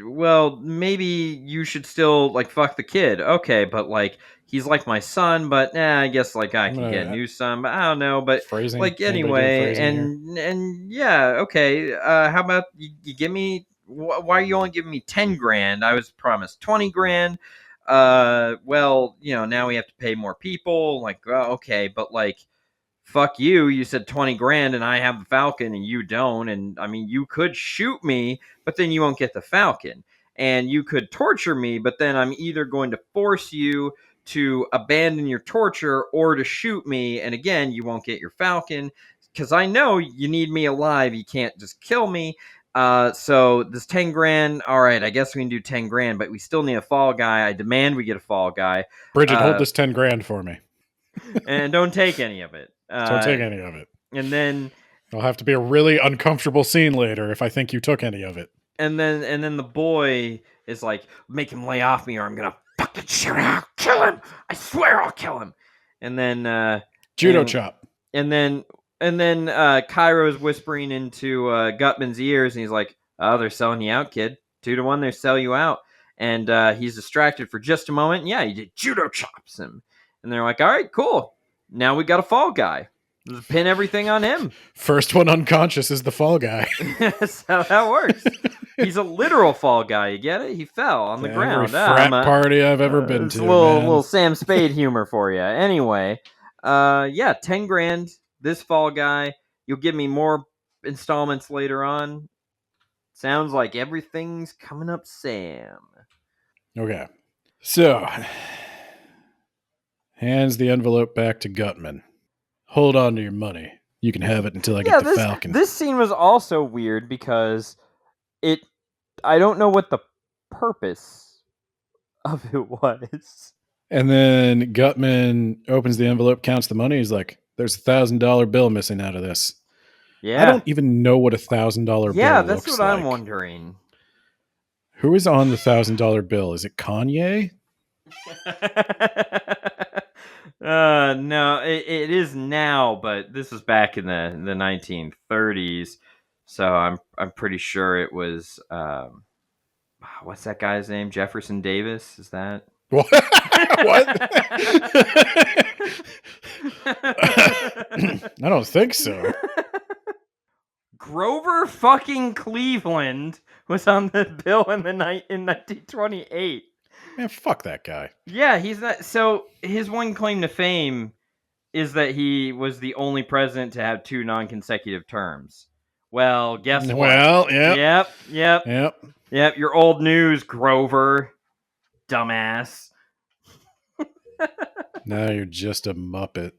Well, maybe you should still fuck the kid. Okay, but he's like my son. But I guess I can get a new son. But I don't know. But phrasing. Anyway, and yeah, okay. How about you give me? Why are you only giving me 10 grand? I was promised 20 grand. Well, now we have to pay more people. Okay, but fuck you. You said 20 grand and I have the Falcon and you don't. And I mean, you could shoot me, but then you won't get the Falcon. And you could torture me, but then I'm either going to force you to abandon your torture or to shoot me. And again, you won't get your Falcon because I know you need me alive. You can't just kill me. So this 10 grand, all right, I guess we can do 10 grand, but we still need a fall guy. I demand we get a fall guy. Bridget, hold this 10 grand for me. And don't take any of it. Don't take any of it. And then it'll have to be a really uncomfortable scene later if I think you took any of it. And then the boy is like, make him lay off me or I'm going to fucking shoot him. I'll kill him. I swear I'll kill him. And then, judo chop. And then Cairo's whispering into Gutman's ears, and he's like, "Oh, they're selling you out, kid. 2-1, they sell you out." And he's distracted for just a moment. And yeah, he did judo chops him, and they're like, "All right, cool. Now we got a fall guy. Let's pin everything on him." First one unconscious is the fall guy. That's how that works. He's a literal fall guy. You get it? He fell on the ground. Frat party I've ever been to. A little Sam Spade humor for you. Anyway, 10 grand. This fall guy, you'll give me more installments later on. Sounds like everything's coming up, Sam. Okay. So, hands the envelope back to Gutman. Hold on to your money. You can have it until I get the Falcon. This scene was also weird because it I don't know what the purpose of it was. And then Gutman opens the envelope, counts the money. He's like, "There's $1,000 bill missing out of this." Yeah. I don't even know what $1,000 bill Yeah, that's looks what like. I'm wondering. Who is on the $1,000 bill? Is it Kanye? No, it is now, but this was back in the 1930s, so I'm pretty sure it was what's that guy's name? Jefferson Davis? Is that What? What? I don't think so. Grover fucking Cleveland was on the bill in 1928. Man, fuck that guy. Yeah, he's not. So his one claim to fame is that he was the only president to have 2 non-consecutive terms. Well, guess what? Well, yep. Yep. Your old news, Grover, dumbass. Now you're just a muppet.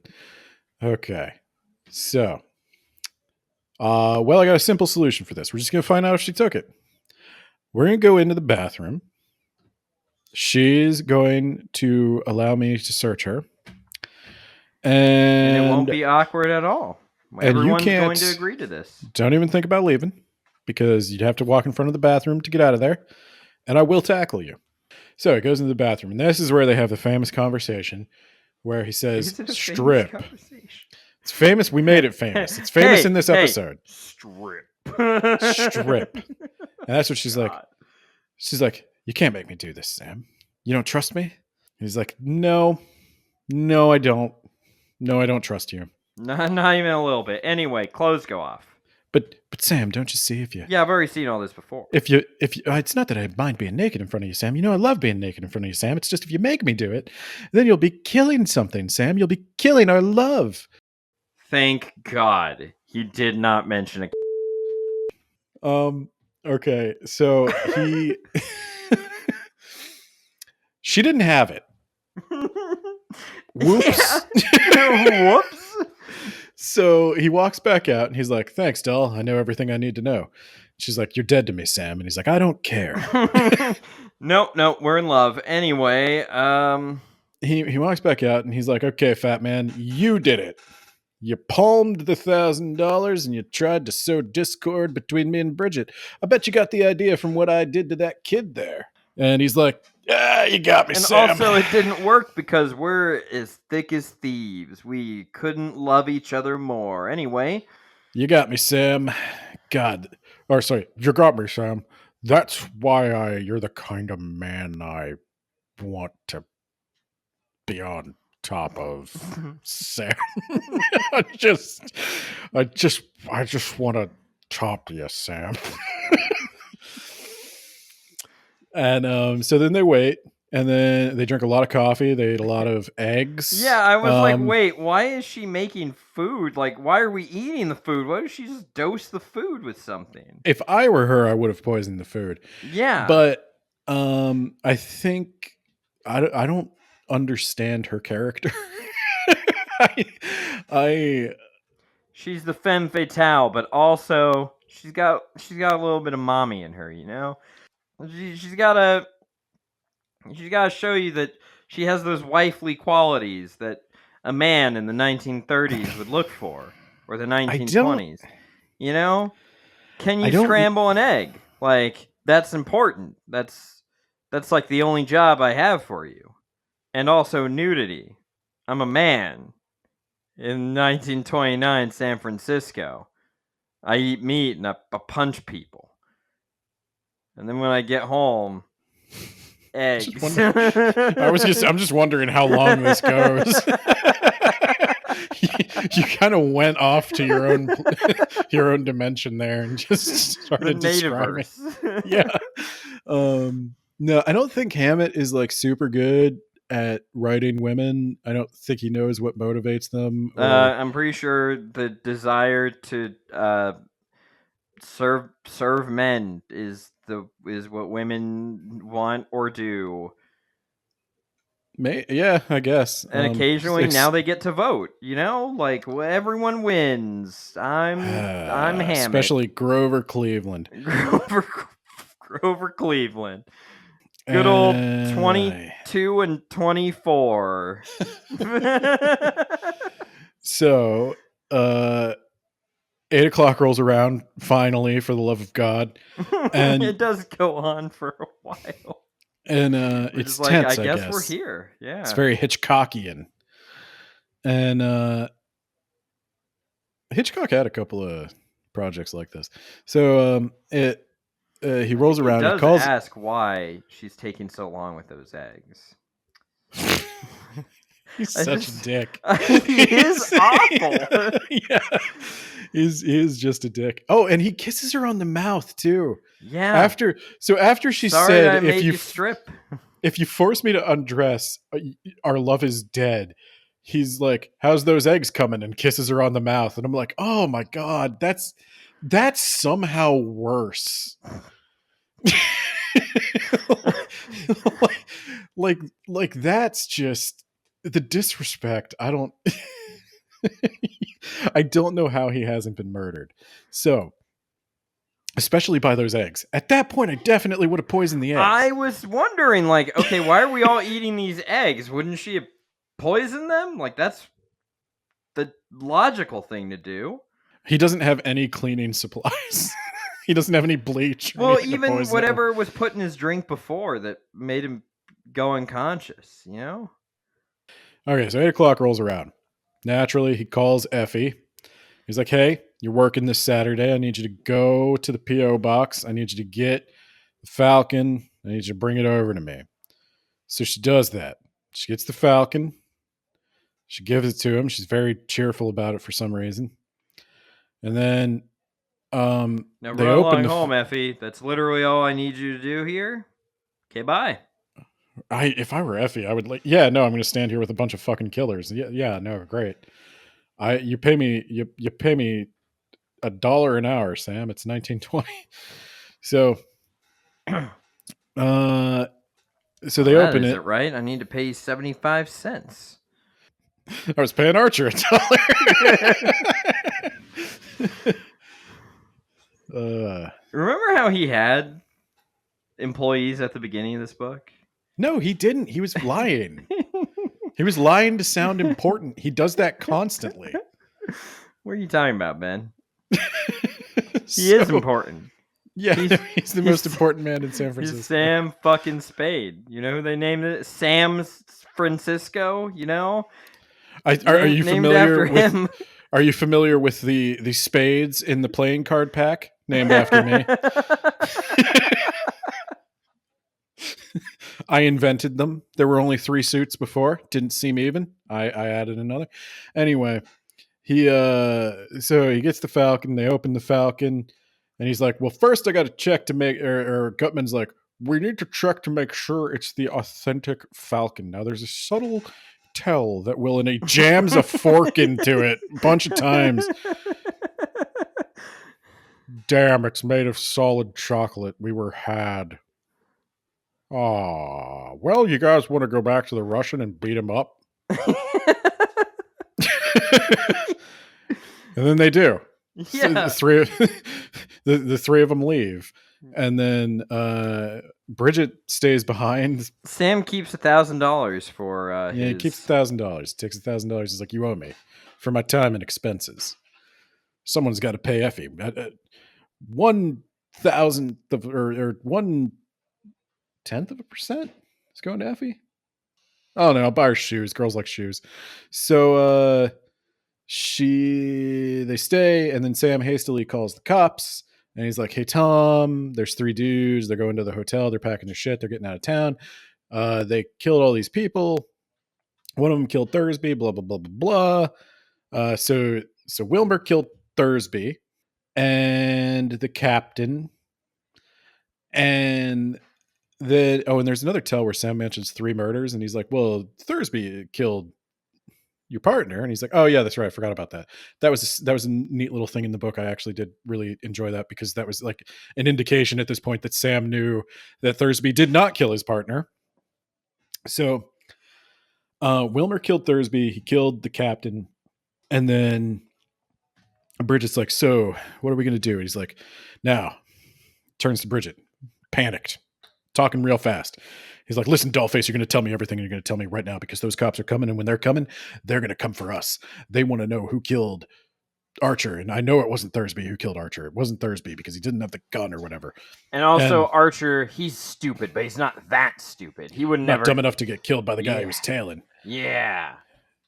Okay, so, well, I got a simple solution for this. We're just gonna find out if she took it. We're gonna go into the bathroom. She's going to allow me to search her. And it won't be awkward at all. Everyone's going to agree to this. Don't even think about leaving, because you'd have to walk in front of the bathroom to get out of there. And I will tackle you. So he goes into the bathroom. And this is where they have the famous conversation where he says, strip. It's famous. We made it famous. It's famous in this episode. Strip. Strip. And that's what she's like. She's like, "You can't make me do this, Sam. You don't trust me?" And he's like, No, I don't. No, I don't trust you. Not even a little bit. Anyway, clothes go off. But Sam, don't you see if you... Yeah, I've already seen all this before. If you, it's not that I mind being naked in front of you, Sam. You know I love being naked in front of you, Sam. It's just if you make me do it, then you'll be killing something, Sam. You'll be killing our love. Thank God he did not mention a... Okay, so he... She didn't have it. Whoops. Whoops. So he walks back out and he's like, "Thanks, doll. I know everything I need to know." She's like, "You're dead to me, Sam." And he's like, "I don't care." No, we're in love. Anyway, He walks back out and he's like, "Okay, fat man, you did it. You palmed the $1,000 and you tried to sow discord between me and Bridget. I bet you got the idea from what I did to that kid there." And he's like, "Yeah, you got me, and Sam." also it didn't work because we're as thick as thieves. We couldn't love each other more. Anyway. "You got me, Sam. God. Or sorry, you got me, Sam. That's why you're the kind of man I want to be on top of, Sam. I just want to top you, Sam." And so then they wait, and then they drink a lot of coffee. They eat a lot of eggs. Yeah, I was like, wait, why is she making food? Like, why are we eating the food? Why does she just dose the food with something? If I were her, I would have poisoned the food. Yeah. But I think I don't understand her character. She's the femme fatale, but also she's got a little bit of mommy in her, you know? She's got to show you that she has those wifely qualities that a man in the 1930s would look for, or the 1920s. You know? Can you scramble an egg? Like, that's important. That's like the only job I have for you. And also nudity. I'm a man in 1929 San Francisco. I eat meat and I punch people. And then when I get home, eggs. I'm just wondering how long this goes. You kind of went off to your own dimension there and just started describing. Yeah. No, I don't think Hammett is like super good at writing women. I don't think he knows what motivates them. I'm pretty sure the desire to serve men is what women want or do. Yeah, I guess. And occasionally now they get to vote. You know, like everyone wins. I'm Hammett. Especially Grover Cleveland. Grover Cleveland. Good old And 22 and 24. So, 8 o'clock rolls around, finally, for the love of God. And it does go on for a while. And Which it's is like, tense, I I guess guess. we're here. Yeah. It's very Hitchcockian. And Hitchcock had a couple of projects like this. So he rolls around. He He calls. ask why she's taking so long with those eggs. He's such a dick. He is awful. Yeah, he is just a dick. Oh, and he kisses her on the mouth too. Yeah. After she Sorry said, I made you strip. If you force me to undress, our love is dead. He's like, how's those eggs coming? And kisses her on the mouth. And I'm like, oh my God, that's somehow worse. like that's just the disrespect. I don't know how he hasn't been murdered. So, especially by those eggs. At that point, I definitely would have poisoned the eggs. I was wondering, like, okay, why are we all eating these eggs? Wouldn't she have poisoned them? Like, that's the logical thing to do. He doesn't have any cleaning supplies. He doesn't have any bleach. Well, even whatever was put in his drink before that made him go unconscious, you know? Okay, so 8 o'clock rolls around. Naturally, he calls Effie. He's like, hey, you're working this Saturday. I need you to go to the P.O. box. I need you to get the Falcon. I need you to bring it over to me. So she does that. She gets the Falcon. She gives it to him. She's very cheerful about it for some reason. And then now they run open along home, Effie. That's literally all I need you to do here. Okay, bye. If I were Effie, I would I'm going to stand here with a bunch of fucking killers. Yeah, no, great. You pay me $1 an hour, Sam. It's 1920. So, so they open it. Is it right? I need to pay you 75 cents. I was paying Archer $1. Remember how he had employees at the beginning of this book? No, he didn't. He was lying. He was lying to sound important. He does that constantly. What are you talking about, Ben? He is important. Yeah, he's the most important man in San Francisco. He's Sam fucking Spade. You know who they named it? Sam Francisco, you know? Are you familiar with Are you familiar with the spades in the playing card pack named after me? I invented them. There were only 3 suits before. Didn't seem even. I added another. Anyway, so he gets the Falcon. They open the Falcon, and he's like, "Well, first I got to check to make." Or Gutman's like, "We need to check to make sure it's the authentic Falcon." Now, there's a subtle tell that will, and he jams a fork into it a bunch of times. Damn, it's made of solid chocolate. We were had. Aw, well, you guys want to go back to the Russian and beat him up? And then they do. Yeah. So the three of them leave. And then Bridget stays behind. Sam keeps $1,000 for he keeps $1,000. Takes $1,000. He's like, you owe me for my time and expenses. Someone's got to pay Effie. 1,000th of, or 1/10% is going to Effie. Oh no, I'll buy her shoes. Girls like shoes. So they stay, and then Sam hastily calls the cops, and he's like, "Hey Tom, there's 3 dudes. They're going to the hotel. They're packing their shit. They're getting out of town. They killed all these people. One of them killed Thursby. Blah blah blah blah blah. So Wilmer killed Thursby and the captain, and then and there's another tell where Sam mentions 3 murders, and he's like, "Well, Thursby killed your partner," and he's like, "Oh yeah, that's right. I forgot about that. That was a neat little thing in the book. I actually did really enjoy that, because that was like an indication at this point that Sam knew that Thursby did not kill his partner." So Wilmer killed Thursby. He killed the captain, and then Bridget's like, "So what are we going to do?" And he's like, "Now," turns to Bridget, panicked, talking real fast. He's like, listen, Dollface, you're going to tell me everything. You're going to tell me right now because those cops are coming. And when they're coming, they're going to come for us. They want to know who killed Archer. And I know it wasn't Thursby who killed Archer. It wasn't Thursby because he didn't have the gun or whatever. And also, Archer, he's stupid, but he's not that stupid. He would never... Not dumb enough to get killed by the guy he was tailing. Yeah.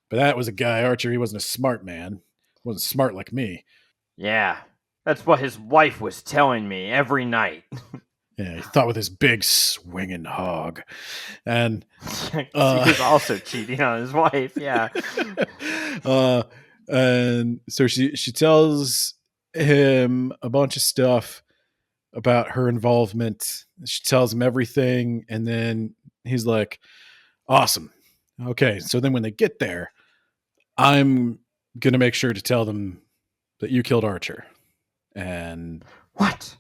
But that was a guy, Archer. He wasn't a smart man. He wasn't smart like me. Yeah. That's what his wife was telling me every night. Yeah, he thought with his big swinging hog. And he was also cheating on his wife, yeah. And so she tells him a bunch of stuff about her involvement. She tells him everything, and then he's like, awesome. Okay, so then when they get there, I'm going to make sure to tell them that you killed Archer. And... What?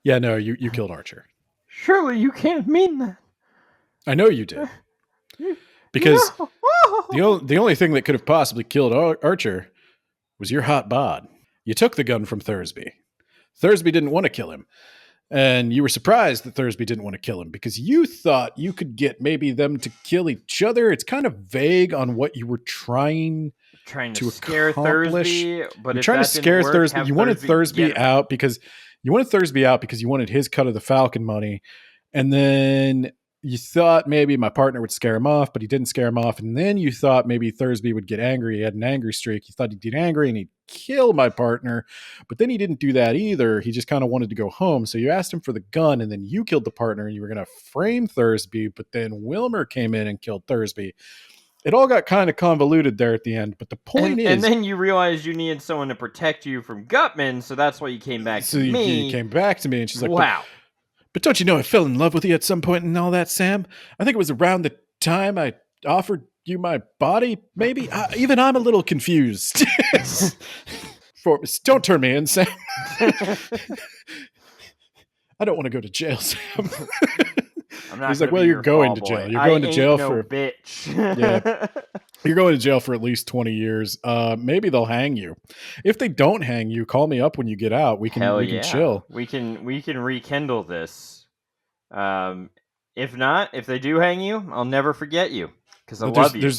Yeah, no, you killed Archer. Surely you can't mean that. I know you did. Because the only thing that could have possibly killed Archer was your hot bod. You took the gun from Thursby. Thursby didn't want to kill him. And you were surprised that Thursby didn't want to kill him because you thought you could get maybe them to kill each other. It's kind of vague on what you were trying to scare accomplish. Thursby, but you're trying to scare Thursby. You wanted Thursby out because you wanted his cut of the Falcon money, and then you thought maybe my partner would scare him off, but he didn't scare him off. And then you thought maybe Thursby would get angry. He had an angry streak. You thought he'd get angry and he'd kill my partner, but then he didn't do that either. He just kind of wanted to go home. So you asked him for the gun, and then you killed the partner, and you were going to frame Thursby, but then Wilmer came in and killed Thursby. It all got kind of convoluted there at the end, but the point is... And then you realized you needed someone to protect you from Gutman, so that's why you came back to me. So you came back to me, and she's like, wow. But don't you know I fell in love with you at some point and all that, Sam? I think it was around the time I offered you my body, maybe? Even I'm a little confused. Don't turn me in, Sam. I don't want to go to jail, Sam. He's like, well, you're going to jail. You're going to jail for... bitch. Yeah. You're going to jail for at least 20 years. Maybe they'll hang you. If they don't hang you, call me up when you get out. We can chill. We can rekindle this. If not, if they do hang you, I'll never forget you because I love you.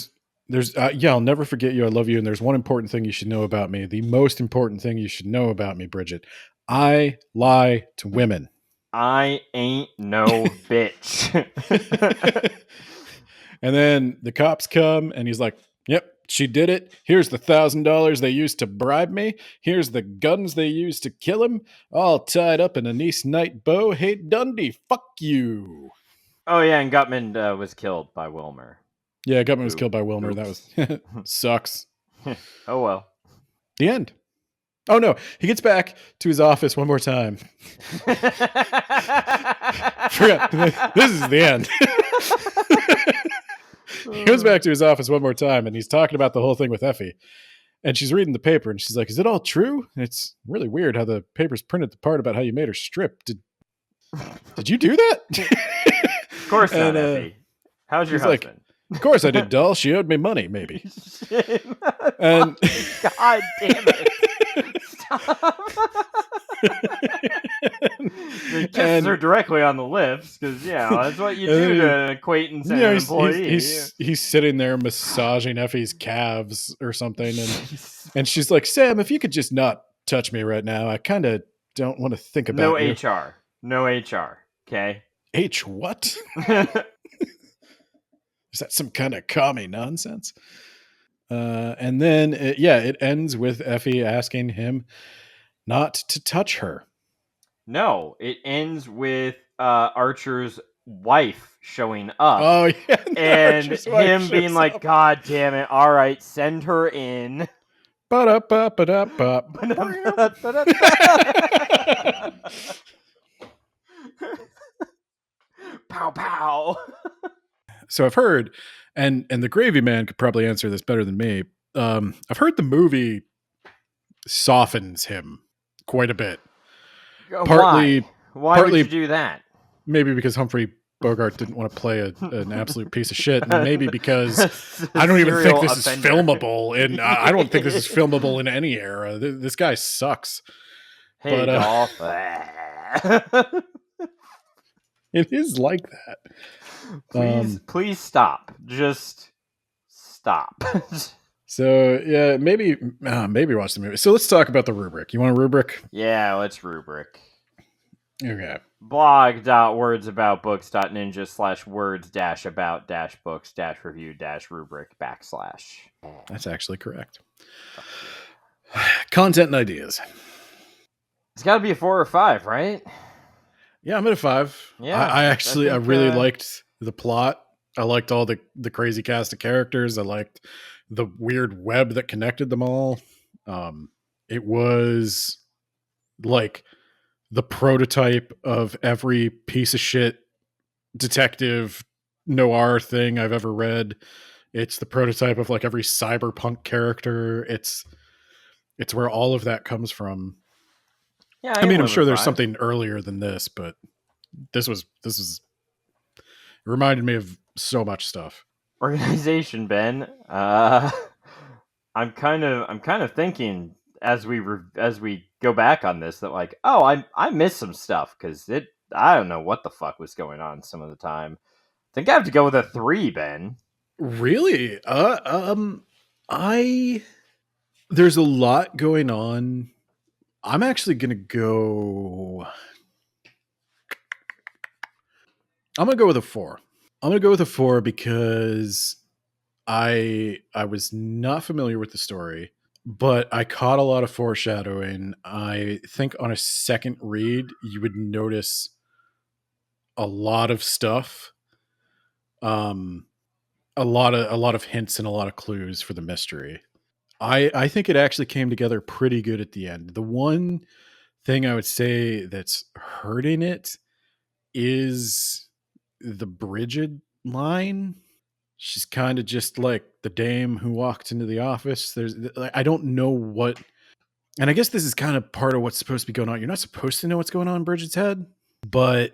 I'll never forget you. I love you. And there's one important thing you should know about me. The most important thing you should know about me, Bridget. I lie to women. I ain't no bitch. And then the cops come and he's like, yep, she did it. Here's the $1,000 they used to bribe me. Here's the guns they used to kill him. All tied up in a nice night bow. Hey, Dundee, fuck you. Oh, yeah, and Gutman was killed by Wilmer. Yeah, Gutman was killed by Wilmer. Oops. That was... sucks. Oh, well. The end. Oh, no. He gets back to his office one more time. Forgot. This is the end. He goes back to his office one more time, and he's talking about the whole thing with Effie. And she's reading the paper, and she's like, is it all true? And it's really weird how the paper's printed the part about how you made her strip. Did you do that? Of course not, Effie. How's your husband? Like, of course I did, doll. She owed me money, maybe. And God damn it. Stop. The kisses are directly on the lips because, that's what you do to an acquaintance and an employee. He's sitting there massaging Effie's calves or something. And she's like, Sam, if you could just not touch me right now, I kind of don't want to think about you. No HR. Okay? H what? Is that some kind of commie nonsense? And then, it ends with Effie asking him not to touch her. No, it ends with Archer's wife showing up. Oh, yeah. And him being like, up. God damn it. All right, send her in. Ba-da-ba-ba-da-ba. Pow, pow. So I've heard, and the Gravy Man could probably answer this better than me. I've heard the movie softens him quite a bit. Why would you do that? Maybe because Humphrey Bogart didn't want to play an absolute piece of shit, and maybe because I don't even think this is filmable, and I don't think this is filmable in any era. This guy sucks. Hey, Dolph. It is like that. Please stop. Just stop. So yeah, maybe watch the movie. So let's talk about the rubric. You want a rubric? Yeah, let's rubric. Okay. blog.words-about-books.ninja/words-about-books-review-rubric /. That's actually correct. Content and ideas. It's got to be a 4 or 5, right? Yeah, I'm at a 5. Yeah, I think, really liked the plot. I liked all the crazy cast of characters. I liked the weird web that connected them all. It was like the prototype of every piece of shit detective noir thing I've ever read. It's the prototype of like every cyberpunk character. It's where all of that comes from. Yeah, I mean, I'm sure there's something earlier than this, but this was it reminded me of so much stuff. Organization, Ben. I'm kind of thinking as we go back on this that like, oh, I missed some stuff because I don't know what the fuck was going on some of the time. I think I have to go with a 3, Ben. Really? There's a lot going on. I'm actually gonna go. I'm gonna go with a 4. I'm gonna go with a 4 because I was not familiar with the story, but I caught a lot of foreshadowing. I think on a second read, you would notice a lot of stuff. A lot of hints and a lot of clues for the mystery. I think it actually came together pretty good at the end. The one thing I would say that's hurting it is the Bridget line. She's kind of just like the dame who walked into the office. I don't know what, and I guess this is kind of part of what's supposed to be going on. You're not supposed to know what's going on in Bridget's head, but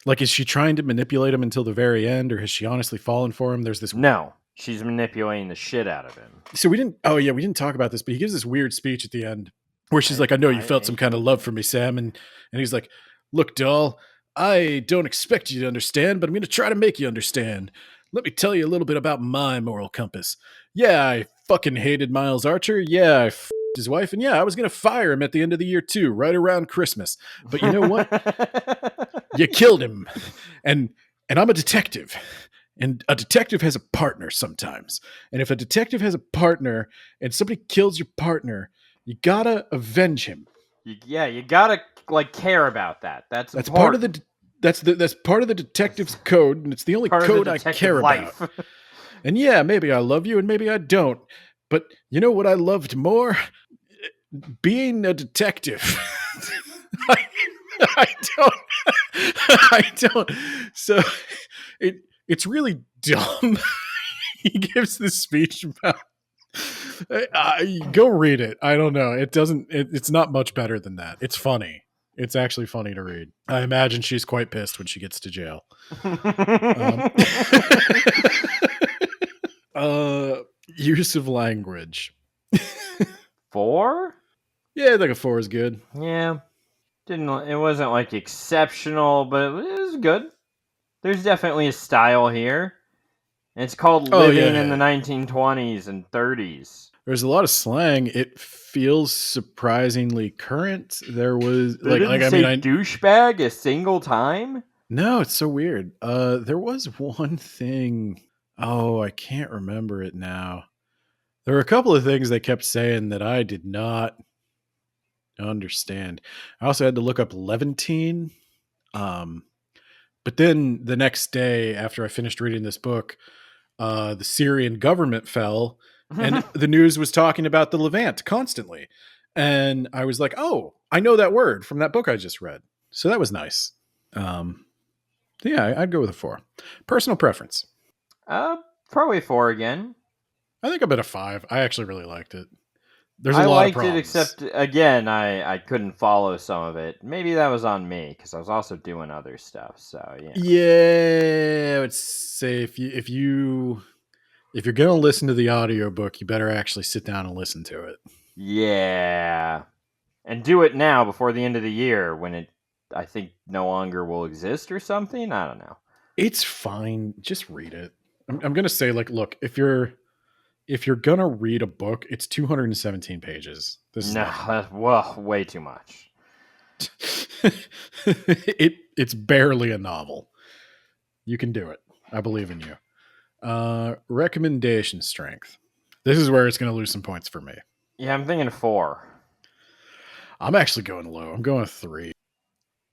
like, is she trying to manipulate him until the very end, or has she honestly fallen for him? There's this. No, she's manipulating the shit out of him. So we didn't talk about this, but he gives this weird speech at the end where she's like, I know you felt some kind of love for me, Sam. And he's like, look, doll, I don't expect you to understand, but I'm going to try to make you understand. Let me tell you a little bit about my moral compass. Yeah, I fucking hated Miles Archer. Yeah, I f***ed his wife. And yeah, I was going to fire him at the end of the year too, right around Christmas. But you know what? You killed him. And I'm a detective. And a detective has a partner sometimes. And if a detective has a partner and somebody kills your partner, you gotta avenge him. You gotta like care about that. That's part of the that's part of the detective's code, and it's the only code I care about. And yeah, maybe I love you, and maybe I don't. But you know what I loved more? Being a detective. I don't. So it's really dumb. He gives this speech about. Go read it. I don't know. It's not much better than that. It's funny. It's actually funny to read. I imagine she's quite pissed when she gets to jail. Use of language. 4? Yeah, I think a 4 is good. Yeah. It wasn't like exceptional, but it was good. There's definitely a style here. It's called living in the 1920s and 30s. There's a lot of slang. It feels surprisingly current. There was douchebag a single time. No, it's so weird. There was one thing. Oh, I can't remember it now. There were a couple of things they kept saying that I did not understand. I also had to look up Levantine. But then the next day, after I finished reading this book, the Syrian government fell, and the news was talking about the Levant constantly. And I was like, oh, I know that word from that book I just read. So that was nice. Yeah, I'd go with a 4. Personal preference. Probably 4 again. I think I'm at a 5. I actually really liked it. There's a lot of problems. I liked it, except, again, I couldn't follow some of it. Maybe that was on me, because I was also doing other stuff, so, yeah. Yeah, I would say if you're going to listen to the audiobook, you better actually sit down and listen to it. Yeah. And do it now before the end of the year when it I think no longer will exist or something. I don't know. It's fine. Just read it. I'm gonna say, like, look, if you're gonna read a book, it's 217 pages. This is No, nothing. that's way too much. It's barely a novel. You can do it. I believe in you. Recommendation strength. This is where it's going to lose some points for me. Yeah, I'm thinking 4. I'm actually going low. I'm going 3.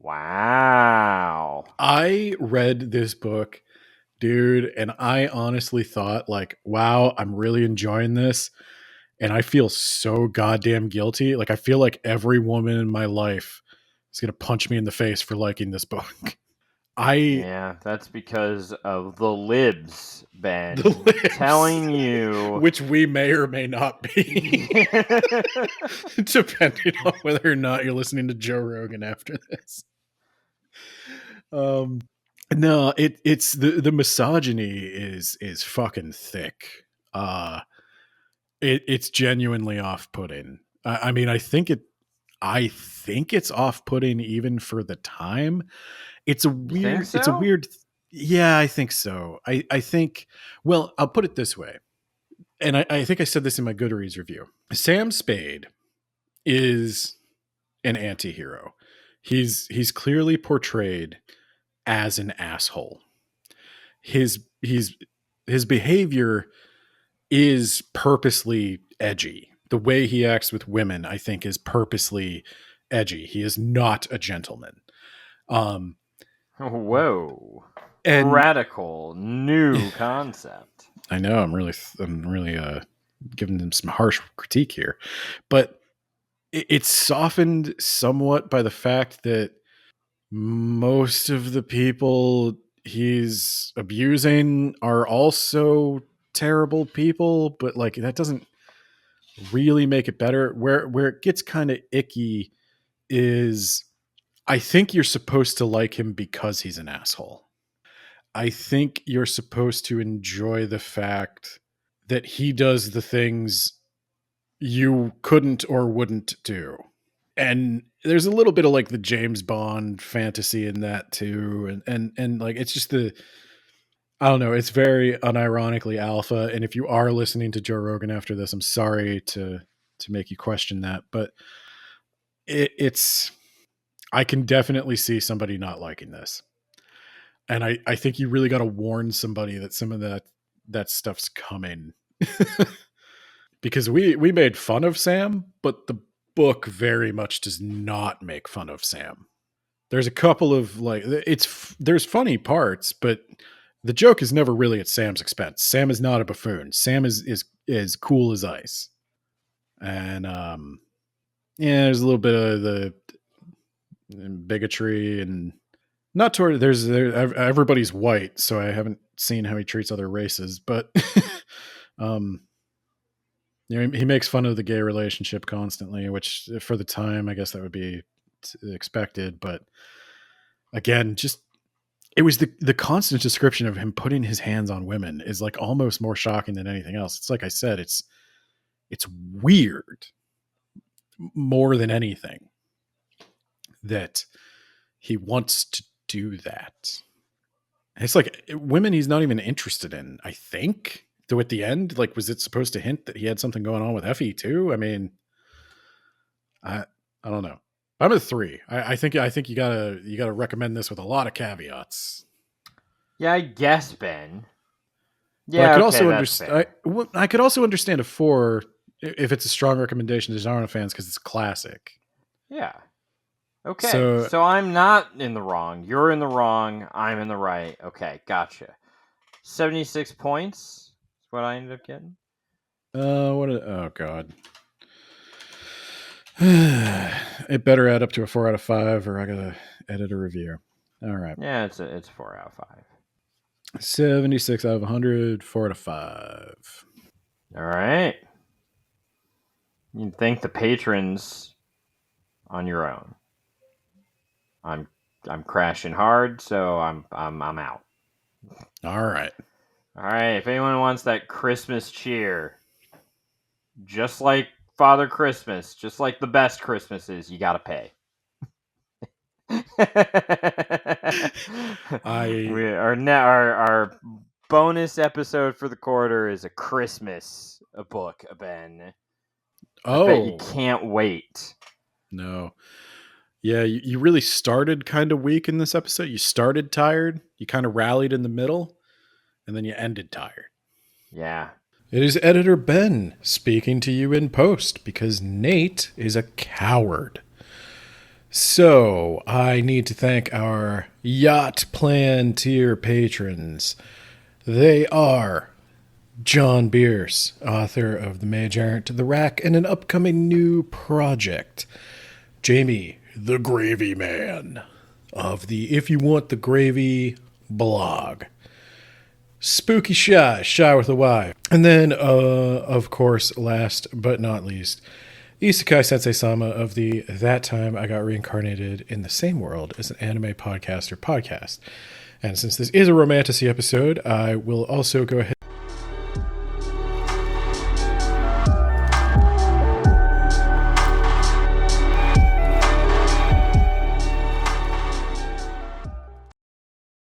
Wow. I read this book, dude, and I honestly thought, like, wow, I'm really enjoying this. And I feel so goddamn guilty. Like, I feel like every woman in my life is going to punch me in the face for liking this book. Yeah, that's because of the libs, Ben. The libs. Telling you. Which we may or may not be. Depending on whether or not you're listening to Joe Rogan after this. No, it's the misogyny is fucking thick. It's genuinely off-putting. I mean, I think it's off-putting even for the time. It's a weird. So? It's a weird. Yeah, I think so. I think. Well, I'll put it this way, and I think I said this in my Goodreads review. Sam Spade is an anti-hero. He's clearly portrayed as an asshole. His behavior is purposely edgy. The way he acts with women, I think, is purposely edgy. He is not a gentleman. Whoa. And radical new concept. I know I'm really giving them some harsh critique here, but it's softened somewhat by the fact that most of the people he's abusing are also terrible people, but like that doesn't really make it better. Where it gets kind of icky is I think you're supposed to like him because he's an asshole. I think you're supposed to enjoy the fact that he does the things you couldn't or wouldn't do. And there's a little bit of like the James Bond fantasy in that too. And like, it's just I don't know. It's very unironically alpha. And if you are listening to Joe Rogan after this, I'm sorry to make you question that, but I can definitely see somebody not liking this. And I think you really got to warn somebody that some of that stuff's coming. Because we made fun of Sam, but the book very much does not make fun of Sam. There's a couple of like there's funny parts, but the joke is never really at Sam's expense. Sam is not a buffoon. Sam is cool as ice. And yeah, there's a little bit of the bigotry and not toward everybody's white, so I haven't seen how he treats other races, but you know, he makes fun of the gay relationship constantly, which for the time, I guess that would be expected. But again, just it was the constant description of him putting his hands on women is like almost more shocking than anything else. It's like I said, it's weird more than anything that he wants to do that. It's like women he's not even interested in, I think. Though at the end, like, was it supposed to hint that he had something going on with Effie too? I mean, I don't know. I'm at 3. I think you gotta recommend this with a lot of caveats. Yeah, I guess, Ben. Yeah, but I could okay, also understand. I could also understand a 4 if it's a strong recommendation to genre fans because it's classic. Yeah. Okay, so I'm not in the wrong. You're in the wrong. I'm in the right. Okay, gotcha. 76 points is what I ended up getting. Oh god. It better add up to a 4 out of 5 or I gotta edit a review. All right. Yeah, it's a 4 out of 5. 76 out of 100, 4 out of 5. All right. You can thank the patrons on your own. I'm crashing hard, so I'm out. All right. All right. If anyone wants that Christmas cheer, just like Father Christmas, just like the best Christmases, you gotta pay. Our bonus episode for the quarter is a Christmas book, Ben. I bet you can't wait. No. Yeah, you really started kind of weak in this episode. You started tired, you kind of rallied in the middle, and then you ended tired. Yeah. It is Editor Ben speaking to you in post because Nate is a coward. So, I need to thank our Yacht Plan tier patrons. They are John Bierce, author of The Mage Errant, The Rack, and an upcoming new project. Jamie, the Gravy Man, of the If You Want the Gravy blog. Spooky Shy with a Y. And then, of course, last but not least, Isekai Sensei Sama of the That Time I Got Reincarnated in the Same World as an Anime Podcaster podcast. And since this is a romantasy episode, I will also go ahead